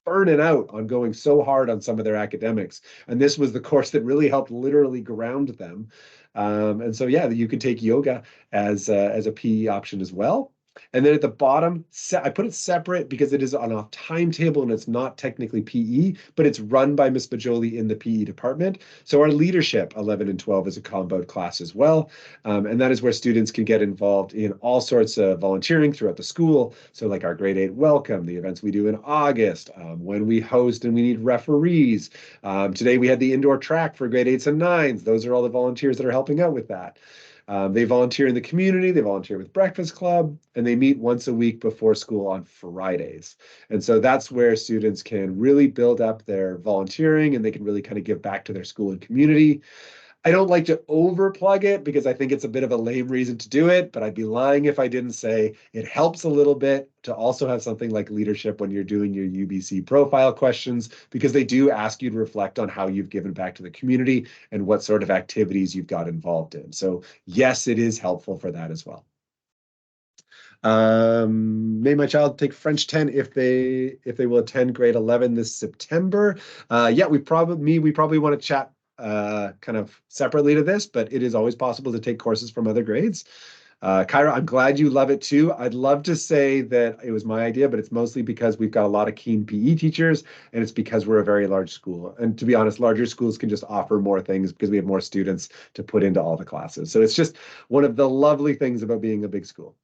burning out on going so hard on some of their academics. And this was the course that really helped literally ground them. And so, yeah, you could take yoga as a PE option as well. And then at the bottom, I put it separate because it is on a timetable and it's not technically PE, but it's run by Miss Bajoli in the PE department. So our leadership 11 and 12 is a comboed class as well. And that is where students can get involved in all sorts of volunteering throughout the school. So like our grade 8 welcome, the events we do in August, when we host and we need referees. Today we had the indoor track for grade 8s and 9s. Those are all the volunteers that are helping out with that. They volunteer in the community, they volunteer with Breakfast Club, and they meet once a week before school on Fridays. And so that's where students can really build up their volunteering and they can really kind of give back to their school and community. I don't like to overplug it because I think it's a bit of a lame reason to do it, but I'd be lying if I didn't say it helps a little bit to also have something like leadership when you're doing your UBC profile questions, because they do ask you to reflect on how you've given back to the community and what sort of activities you've got involved in. So yes, it is helpful for that as well. May my child take French 10 if they will attend grade 11 this September. Yeah, we probably want to chat kind of separately to this, but it is always possible to take courses from other grades. Kyra, I'm glad you love it too. I'd love to say that it was my idea, but it's mostly because we've got a lot of keen PE teachers, and it's because we're a very large school. And to be honest, larger schools can just offer more things because we have more students to put into all the classes. So it's just one of the lovely things about being a big school.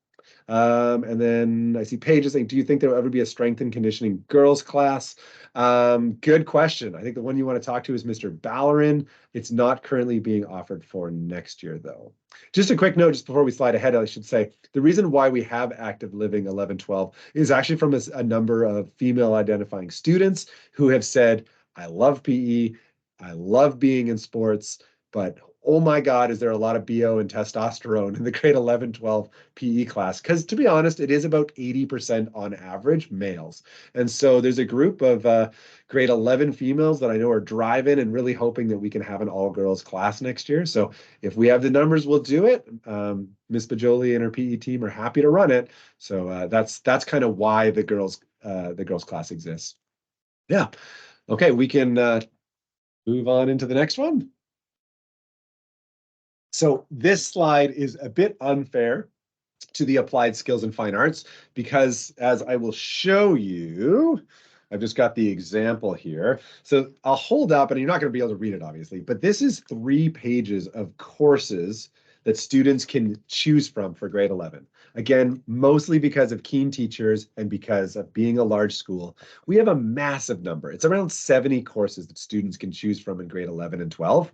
And then I see Paige saying, do you think there will ever be a strength and conditioning girls class? Good question. I think the one you want to talk to is Mr. Ballerin. It's not currently being offered for next year, though. Just a quick note, just before we slide ahead, I should say, the reason why we have Active Living 11-12 is actually from a number of female identifying students who have said, I love PE, I love being in sports, but oh my God, is there a lot of BO and testosterone in the grade 11-12 PE class? Because to be honest, it is about 80% on average males. And so there's a group of grade 11 females that I know are driving and really hoping that we can have an all-girls class next year. So if we have the numbers, we'll do it. Miss Bajoli and her PE team are happy to run it. So that's kind of why the girls class exists. Yeah. Okay, we can move on into the next one. So this slide is a bit unfair to the applied skills and fine arts because, as I will show you, I've just got the example here. So I'll hold up, and you're not going to be able to read it, obviously, but this is 3 pages of courses that students can choose from for grade 11. Again, mostly because of keen teachers and because of being a large school, we have a massive number. It's around 70 courses that students can choose from in grade 11 and 12.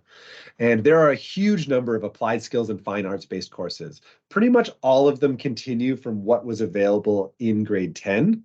And there are a huge number of applied skills and fine arts based courses. Pretty much all of them continue from what was available in grade 10.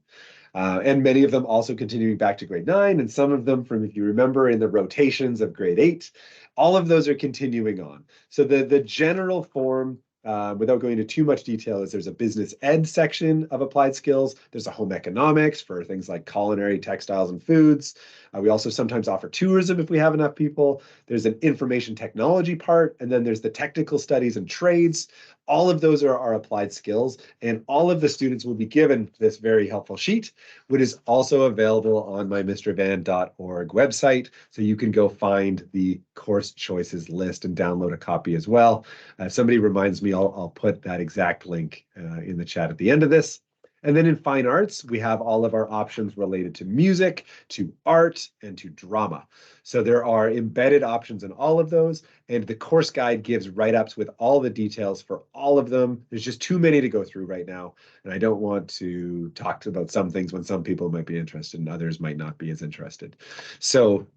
And many of them also continuing back to grade 9, and some of them from, if you remember, in the rotations of grade 8. All of those are continuing on. So the general form, without going into too much detail, is there's a business ed section of applied skills. There's a home economics for things like culinary, textiles, and foods. We also sometimes offer tourism if we have enough people. There's an information technology part, and then there's the technical studies and trades. All of those are our applied skills, and all of the students will be given this very helpful sheet, which is also available on my mrvan.org website. So you can go find the course choices list and download a copy as well. If somebody reminds me, I'll put that exact link in the chat at the end of this. And then in fine arts, we have all of our options related to music, to art, and to drama. So there are embedded options in all of those, and the course guide gives write-ups with all the details for all of them. There's just too many to go through right now, and I don't want to talk about some things when some people might be interested and others might not be as interested. So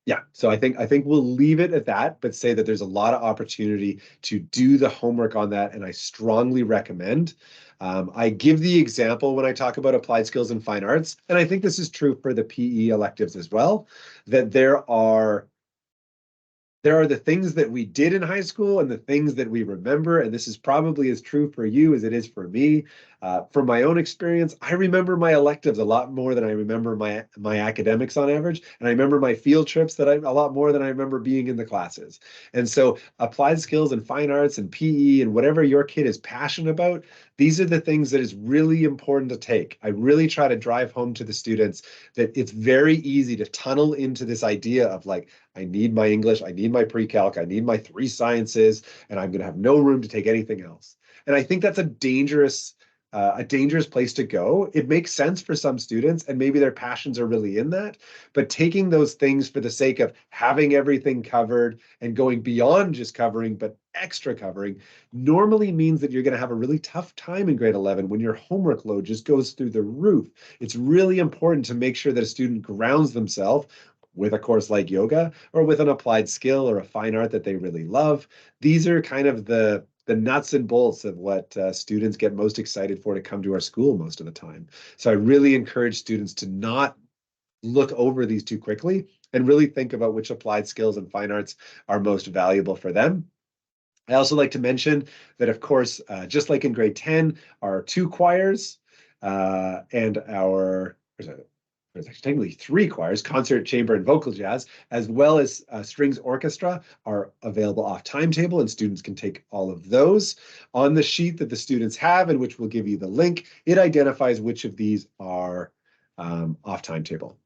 Yeah, so I think we'll leave it at that, but say that there's a lot of opportunity to do the homework on that, and I strongly recommend. I give the example when I talk about applied skills and fine arts, and I think this is true for the PE electives as well, that there are the things that we did in high school and the things that we remember. And this is probably as true for you as it is for me. From my own experience, I remember my electives a lot more than I remember my academics on average. And I remember my field trips a lot more than I remember being in the classes. And so applied skills and fine arts and PE and whatever your kid is passionate about, these are the things that is really important to take. I really try to drive home to the students that it's very easy to tunnel into this idea of like, I need my English, I need my pre-calc, I need my 3 sciences, and I'm going to have no room to take anything else. And I think that's a dangerous place to go. It makes sense for some students, and maybe their passions are really in that. But taking those things for the sake of having everything covered and going beyond just covering, but extra covering, normally means that you're going to have a really tough time in grade 11 when your homework load just goes through the roof. It's really important to make sure that a student grounds themselves with a course like yoga or with an applied skill or a fine art that they really love. These are kind of the nuts and bolts of what students get most excited for to come to our school most of the time. So I really encourage students to not look over these too quickly and really think about which applied skills and fine arts are most valuable for them. I also like to mention that, of course, just like in grade 10, our 2 choirs and there's actually technically 3 choirs, concert, chamber, and vocal jazz, as well as strings orchestra are available off timetable, and students can take all of those. On the sheet that the students have, and which will give you the link, it identifies which of these are off timetable.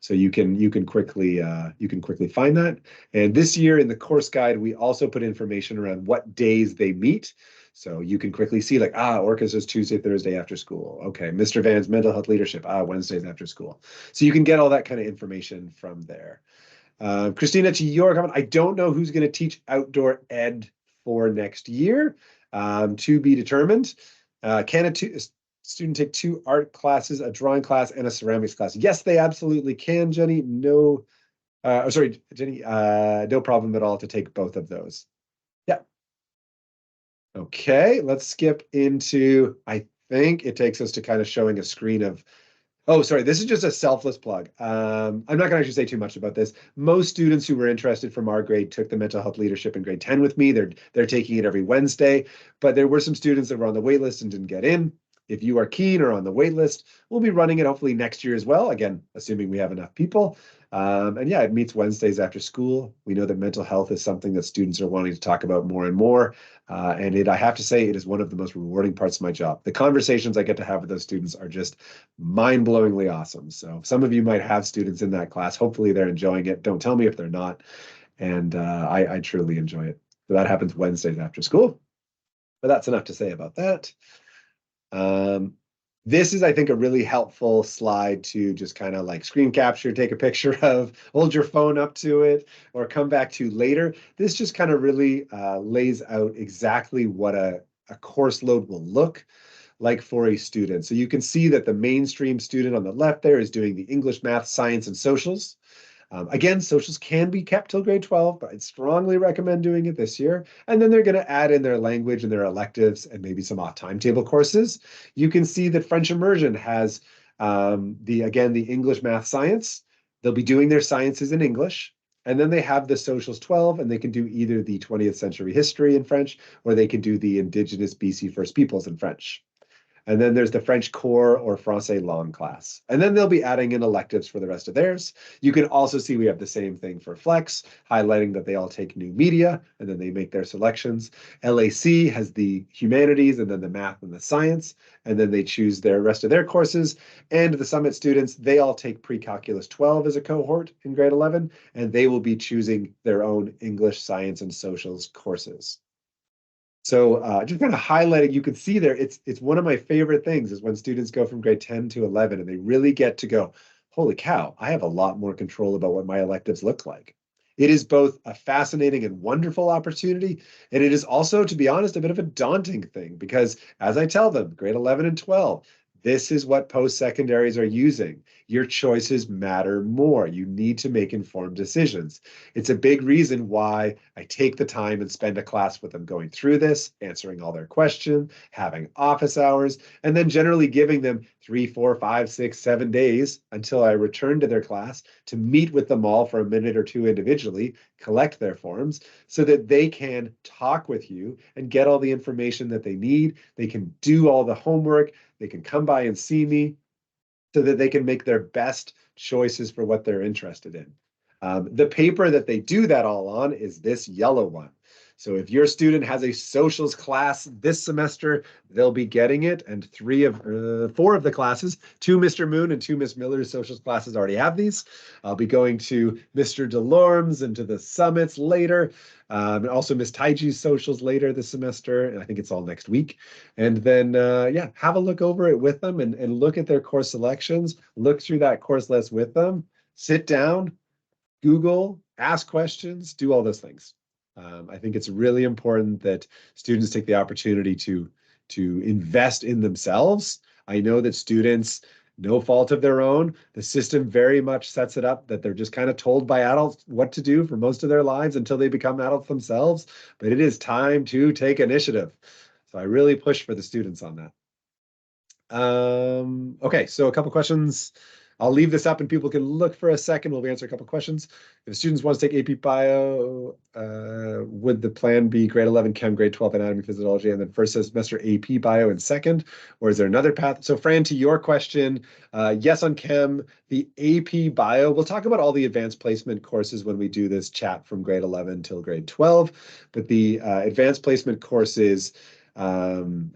So you can quickly find that. And this year in the course guide, we also put information around what days they meet. So you can quickly see like, orchestra's Tuesday, Thursday after school. Okay, Mr. Van's mental health leadership, Wednesdays after school. So you can get all that kind of information from there. Christina, to your comment, I don't know who's going to teach outdoor ed for next year. To be determined. Can a student take 2 art classes, a drawing class, and a ceramics class? Yes, they absolutely can, Jenny. No, sorry, Jenny, no problem at all to take both of those. Yeah. Okay, let's skip into, I think it takes us to kind of showing a screen of, oh, sorry, this is just a selfless plug. I'm not going to actually say too much about this. Most students who were interested from our grade took the mental health leadership in grade 10 with me. They're taking it every Wednesday, but there were some students that were on the wait list and didn't get in. If you are keen or on the wait list, we'll be running it hopefully next year as well. Again, assuming we have enough people. And yeah, it meets Wednesdays after school. We know that mental health is something that students are wanting to talk about more and more. I have to say, it is one of the most rewarding parts of my job. The conversations I get to have with those students are just mind-blowingly awesome. So some of you might have students in that class. Hopefully they're enjoying it. Don't tell me if they're not. And I truly enjoy it. So that happens Wednesdays after school. But that's enough to say about that. This is, I think, a really helpful slide to just kind of like screen capture, take a picture of, hold your phone up to it, or come back to later. This just kind of really lays out exactly what a course load will look like for a student. So you can see that the mainstream student on the left there is doing the English, math, science, and socials. Again, socials can be kept till grade 12, but I'd strongly recommend doing it this year. And then they're going to add in their language and their electives and maybe some off timetable courses. You can see that French immersion has the English, math, science. They'll be doing their sciences in English. And then they have the socials 12, and they can do either the 20th century history in French, or they can do the Indigenous BC First Peoples in French. And then there's the French core or Francais long class. And then they'll be adding in electives for the rest of theirs. You can also see we have the same thing for Flex, highlighting that they all take new media and then they make their selections. LAC has the humanities and then the math and the science, and then they choose their rest of their courses. And the Summit students, they all take pre-calculus 12 as a cohort in grade 11, and they will be choosing their own English, science, and socials courses. So just kind of highlighting, you can see there, it's one of my favorite things is when students go from grade 10 to 11 and they really get to go, holy cow, I have a lot more control about what my electives look like. It is both a fascinating and wonderful opportunity, and it is also, to be honest, a bit of a daunting thing because as I tell them, grade 11 and 12, This is what post-secondaries are using. Your choices matter more. You need to make informed decisions. It's a big reason why I take the time and spend a class with them going through this, answering all their questions, having office hours, and then generally giving them 3, 4, 5, 6, 7 days until I return to their class to meet with them all for a minute or two individually, collect their forms so that they can talk with you and get all the information that they need. They can do all the homework. They can come by and see me so that they can make their best choices for what they're interested in. The paper that they do that all on is this yellow one. So if your student has a socials class this semester, they'll be getting it. And 4 of the classes, 2 Mr. Moon and 2 Miss Miller's socials classes already have these. I'll be going to Mr. Delorme's and to the summits later. And also Miss Taiji's socials later this semester. And I think it's all next week. And then, yeah, have a look over it with them and look at their course selections, look through that course list with them, sit down, Google, ask questions, do all those things. I think it's really important that students take the opportunity to invest in themselves. I know that students, no fault of their own, the system very much sets it up that they're just kind of told by adults what to do for most of their lives until they become adults themselves. But it is time to take initiative. So I really push for the students on that. Okay, so a couple questions. I'll leave this up and people can look for a second. We'll answer a couple questions. If students want to take AP Bio, would the plan be grade 11 Chem, grade 12 Anatomy, Physiology, and then first semester AP Bio in second? Or is there another path? So Fran, to your question, yes on Chem, the AP Bio, we'll talk about all the advanced placement courses when we do this chat from grade 11 till grade 12, but the advanced placement courses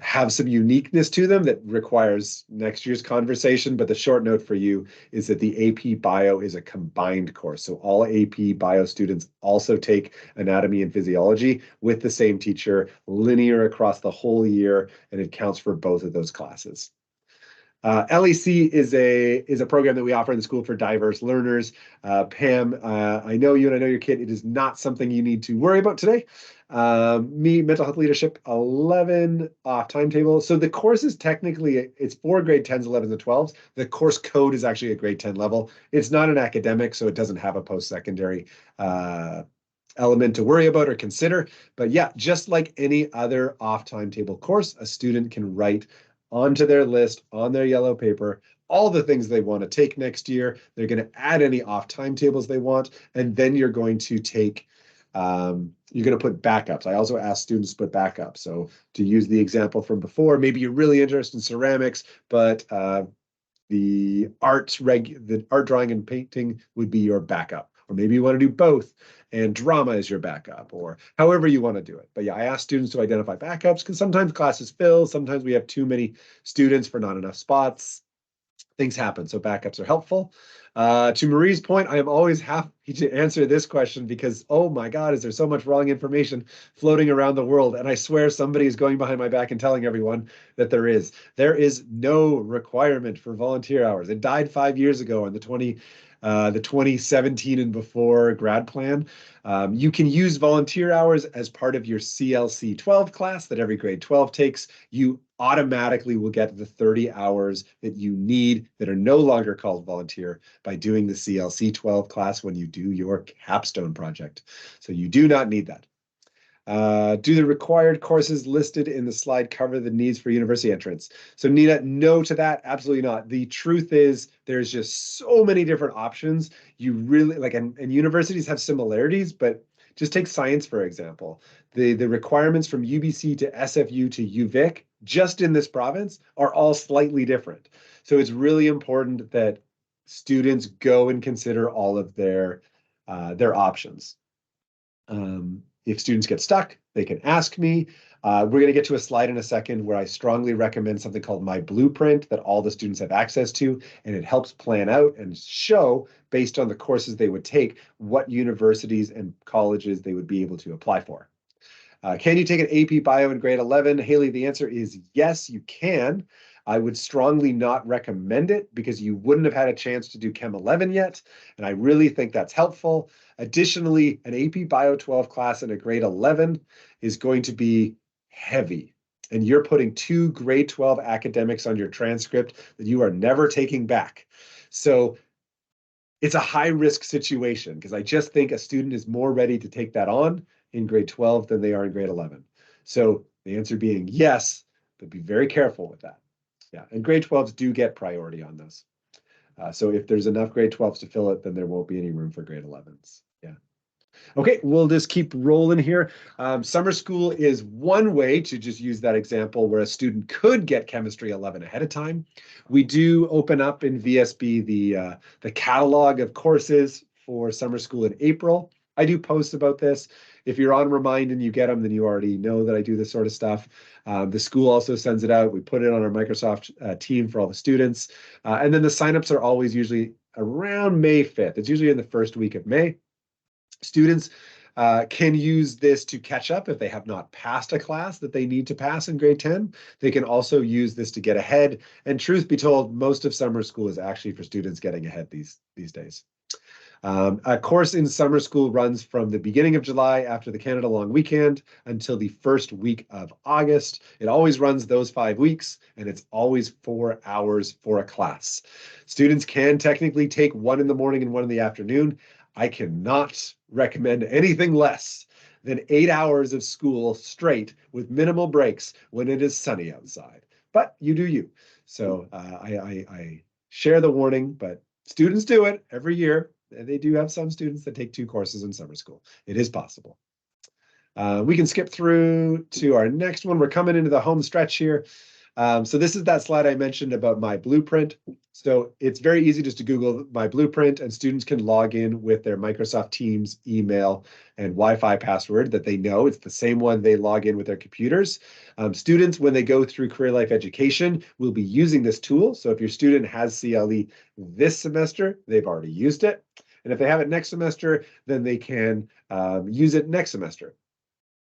have some uniqueness to them that requires next year's conversation. But the short note for you is that the AP Bio is a combined course. So all AP Bio students also take anatomy and physiology with the same teacher, linear across the whole year, and it counts for both of those classes. LEC is a program that we offer in the school for diverse learners. Pam, I know you and I know your kid. It is not something you need to worry about today. Mental health leadership 11 off timetable. So the course is technically, it's for grade 10s, 11s, and 12s. The course code is actually a grade 10 level. It's not an academic, so it doesn't have a post-secondary element to worry about or consider. But yeah, just like any other off timetable course, a student can write onto their list on their yellow paper all the things they want to take next year. They're going to add any off timetables they want, and then you're going to take you're going to put backups. I also ask students to put backups. So to use the example from before, maybe you're really interested in ceramics, but the art drawing and painting would be your backup. Or maybe you want to do both and drama is your backup, or however you want to do it. But yeah, I ask students to identify backups because sometimes classes fill, sometimes we have too many students for not enough spots. Things happen, so backups are helpful. To Marie's point, I am always happy to answer this question because, oh my God, is there so much wrong information floating around the world? And I swear somebody is going behind my back and telling everyone that there is. There is no requirement for volunteer hours. It died 5 years ago on the 2017 and before grad plan. You can use volunteer hours as part of your CLC 12 class that every grade 12 takes. You automatically will get the 30 hours that you need that are no longer called volunteer by doing the CLC 12 class when you do your capstone project. So you do not need that. Do the required courses listed in the slide cover the needs for university entrance? So Nina, no to that, absolutely not. The truth is there's just so many different options. You really like, and universities have similarities, but just take science, for example. The requirements from UBC to SFU to UVic, just in this province, are all slightly different. So it's really important that students go and consider all of their options. If students get stuck, they can ask me. We're going to get to a slide in a second where I strongly recommend something called My Blueprint that all the students have access to, and it helps plan out and show, based on the courses they would take, what universities and colleges they would be able to apply for. Can you take an AP Bio in grade 11? Haley, the answer is yes, you can. I would strongly not recommend it because you wouldn't have had a chance to do Chem 11 yet, and I really think that's helpful. Additionally, an AP Bio 12 class in a grade 11 is going to be heavy. and you're putting 2 grade 12 academics on your transcript that you are never taking back. So it's a high risk situation because I just think a student is more ready to take that on in grade 12 than they are in grade 11. So the answer being yes, but be very careful with that. Yeah, and grade 12s do get priority on those. So if there's enough grade 12s to fill it, then there won't be any room for grade 11s. Yeah. Okay, we'll just keep rolling here. Summer school is one way to just use that example where a student could get chemistry 11 ahead of time. We do open up in VSB the catalog of courses for summer school in April. I do post about this. If you're on Remind and you get them, then you already know that I do this sort of stuff. The school also sends it out. We put it on our Microsoft team for all the students. And then the signups are always usually around May 5th. It's usually in the first week of May. Students can use this to catch up if they have not passed a class that they need to pass in grade 10. They can also use this to get ahead. And truth be told, most of summer school is actually for students getting ahead these days. A course in summer school runs from the beginning of July after the Canada Long Weekend until the first week of August. It always runs those 5 weeks, and it's always 4 hours for a class. Students can technically take one in the morning and one in the afternoon. I cannot recommend anything less than 8 hours of school straight with minimal breaks when it is sunny outside. But you do you. So I share the warning, but students do it every year. They do have some students that take 2 courses in summer school. It is possible. We can skip through to our next one. We're coming into the home stretch here. So this is that slide I mentioned about my blueprint. So it's very easy just to Google my blueprint, and students can log in with their Microsoft Teams email and Wi-Fi password that they know. It's the same one they log in with their computers. Students, when they go through Career Life Education, will be using this tool. So if your student has CLE this semester, they've already used it. And if they have it next semester, then they can use it next semester.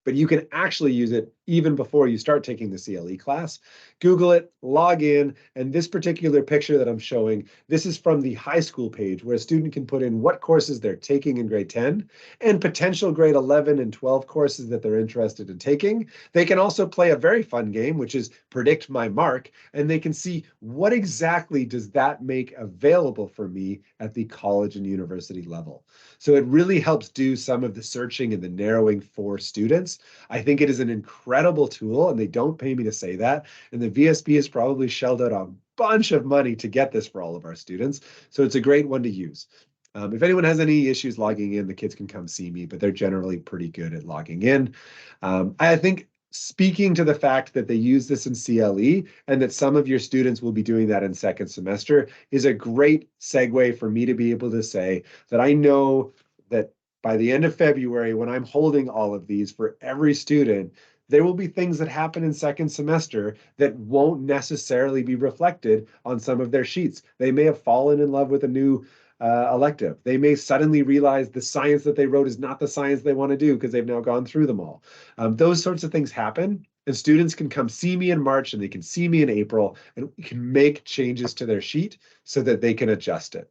But you can actually use it even before you start taking the CLE class. Google it, log in, and this particular picture that I'm showing, this is from the high school page where a student can put in what courses they're taking in grade 10 and potential grade 11 and 12 courses that they're interested in taking. They can also play a very fun game, which is predict my mark, and they can see what exactly does that make available for me at the college and university level. So it really helps do some of the searching and the narrowing for students. I think it is an incredible tool, and they don't pay me to say that. And the VSB has probably shelled out a bunch of money to get this for all of our students. So it's a great one to use. If anyone has any issues logging in, the kids can come see me, but they're generally pretty good at logging in. I think speaking to the fact that they use this in CLE and that some of your students will be doing that in second semester is a great segue for me to be able to say that I know that by the end of February, when I'm holding all of these for every student, there will be things that happen in second semester that won't necessarily be reflected on some of their sheets. They may have fallen in love with a new elective. They may suddenly realize the science that they wrote is not the science they want to do because they've now gone through them all. Those sorts of things happen, and students can come see me in March and they can see me in April, and we can make changes to their sheet so that they can adjust it.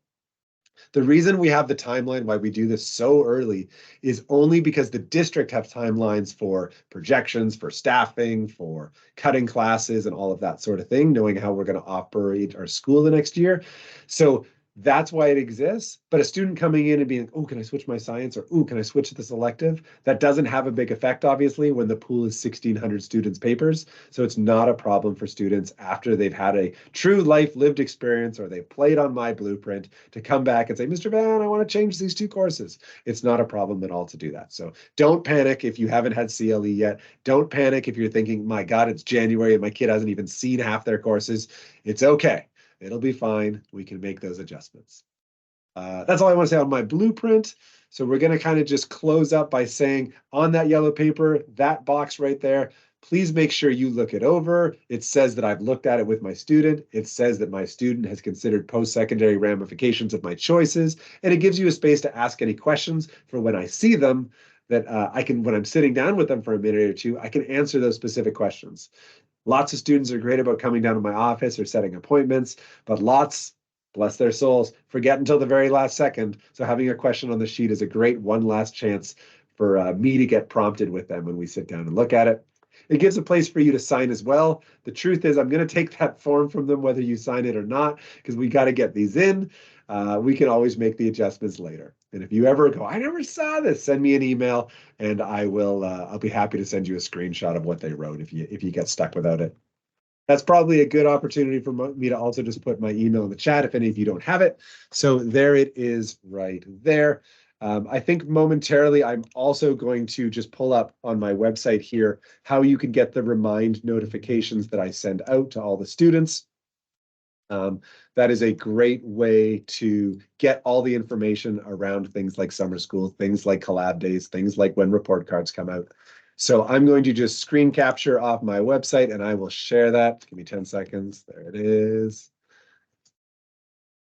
The reason we have the timeline why we do this so early is only because the district have timelines for projections, for staffing, for cutting classes, and all of that sort of thing, knowing how we're going to operate our school the next year. So that's why it exists. But a student coming in and being, oh, can I switch my science? Or, oh, can I switch to this elective? That doesn't have a big effect, obviously, when the pool is 1,600 students' papers. So it's not a problem for students after they've had a true life lived experience or they've played on my blueprint to come back and say, Mr. Van, I want to change these 2 courses. It's not a problem at all to do that. So don't panic if you haven't had CLE yet. Don't panic if you're thinking, my God, it's January and my kid hasn't even seen half their courses. It's okay. It'll be fine. We can make those adjustments. That's all I want to say on my blueprint. So we're going to kind of just close up by saying on that yellow paper, that box right there, please make sure you look it over. It says that I've looked at it with my student. It says that my student has considered post-secondary ramifications of my choices. And it gives you a space to ask any questions for when I see them that I can, when I'm sitting down with them for a minute or two, I can answer those specific questions. Lots of students are great about coming down to my office or setting appointments, but lots, bless their souls, forget until the very last second. So having a question on the sheet is a great one last chance for me to get prompted with them when we sit down and look at it. It gives a place for you to sign as well. The truth is, I'm going to take that form from them, whether you sign it or not, because we got to get these in. We can always make the adjustments later. And if you ever go, I never saw this, send me an email and I will, I'll be happy to send you a screenshot of what they wrote if you get stuck without it. That's probably a good opportunity for me to also just put my email in the chat if any of you don't have it. So there it is right there. I think momentarily I'm also going to just pull up on my website here how you can get the remind notifications that I send out to all the students. That is a great way to get all the information around things like summer school, things like collab days, things like when report cards come out. So I'm going to just screen capture off my website and I will share that. Give me 10 seconds. There it is.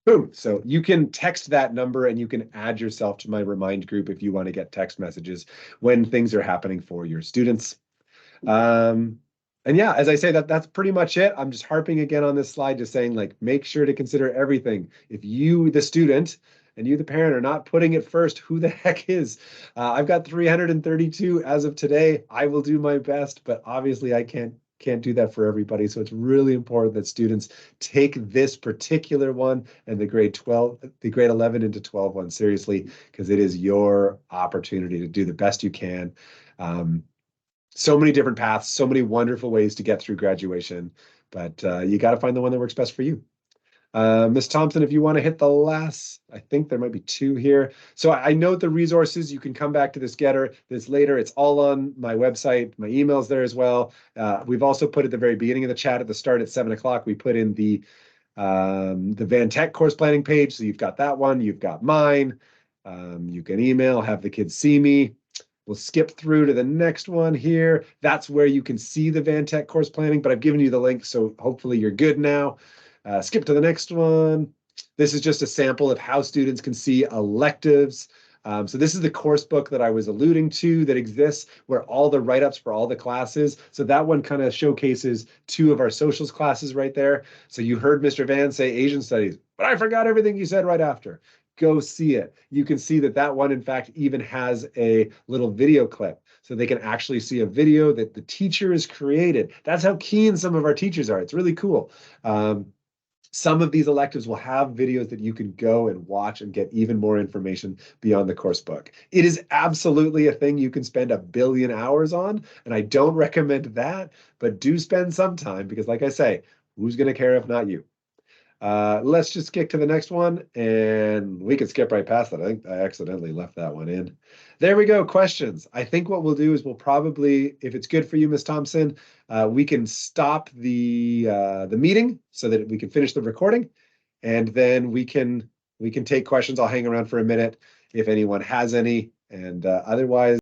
Boom. So you can text that number and you can add yourself to my Remind group if you want to get text messages when things are happening for your students. And yeah, as I say, that's pretty much it. I'm just harping again on this slide, just saying, like, make sure to consider everything. If you, the student, and you, the parent, are not putting it first, who the heck is? I've got 332 as of today. I will do my best, but obviously I can't do that for everybody. So it's really important that students take this particular one and the grade 11 into 12 one seriously, because it is your opportunity to do the best you can. So many different paths, so many wonderful ways to get through graduation, but you got to find the one that works best for you. Ms. Thompson, if you want to hit the last, I think there might be two here. So I note the resources. You can come back to this later. It's all on my website. My email's there as well. We've also put at the very beginning of the chat at the start at 7 o'clock, we put in the Van Tech course planning page. So you've got that one, you've got mine. You can email, have the kids see me. We'll skip through to the next one here. That's where you can see the Van Tech course planning, but I've given you the link, so hopefully you're good now. Skip to the next one. This is just a sample of how students can see electives. So this is the course book that I was alluding to that exists, where all the write-ups for all the classes. So that one kind of showcases two of our socials classes right there. So you heard Mr. Van say Asian studies, but I forgot everything you said right after. Go see it. You can see that one, in fact, even has a little video clip. So they can actually see a video that the teacher has created. That's how keen some of our teachers are. It's really cool. Some of these electives will have videos that you can go and watch and get even more information beyond the course book. It is absolutely a thing you can spend 1 billion hours on, and I don't recommend that, but do spend some time because, like I say, who's going to care if not you? Let's just skip to the next one, and we can skip right past that. I think I accidentally left that one in. There we go, questions. I think what we'll do is we'll probably, if it's good for you, Ms. Thompson, we can stop the meeting so that we can finish the recording, and then we can take questions. I'll hang around for a minute if anyone has any, and otherwise,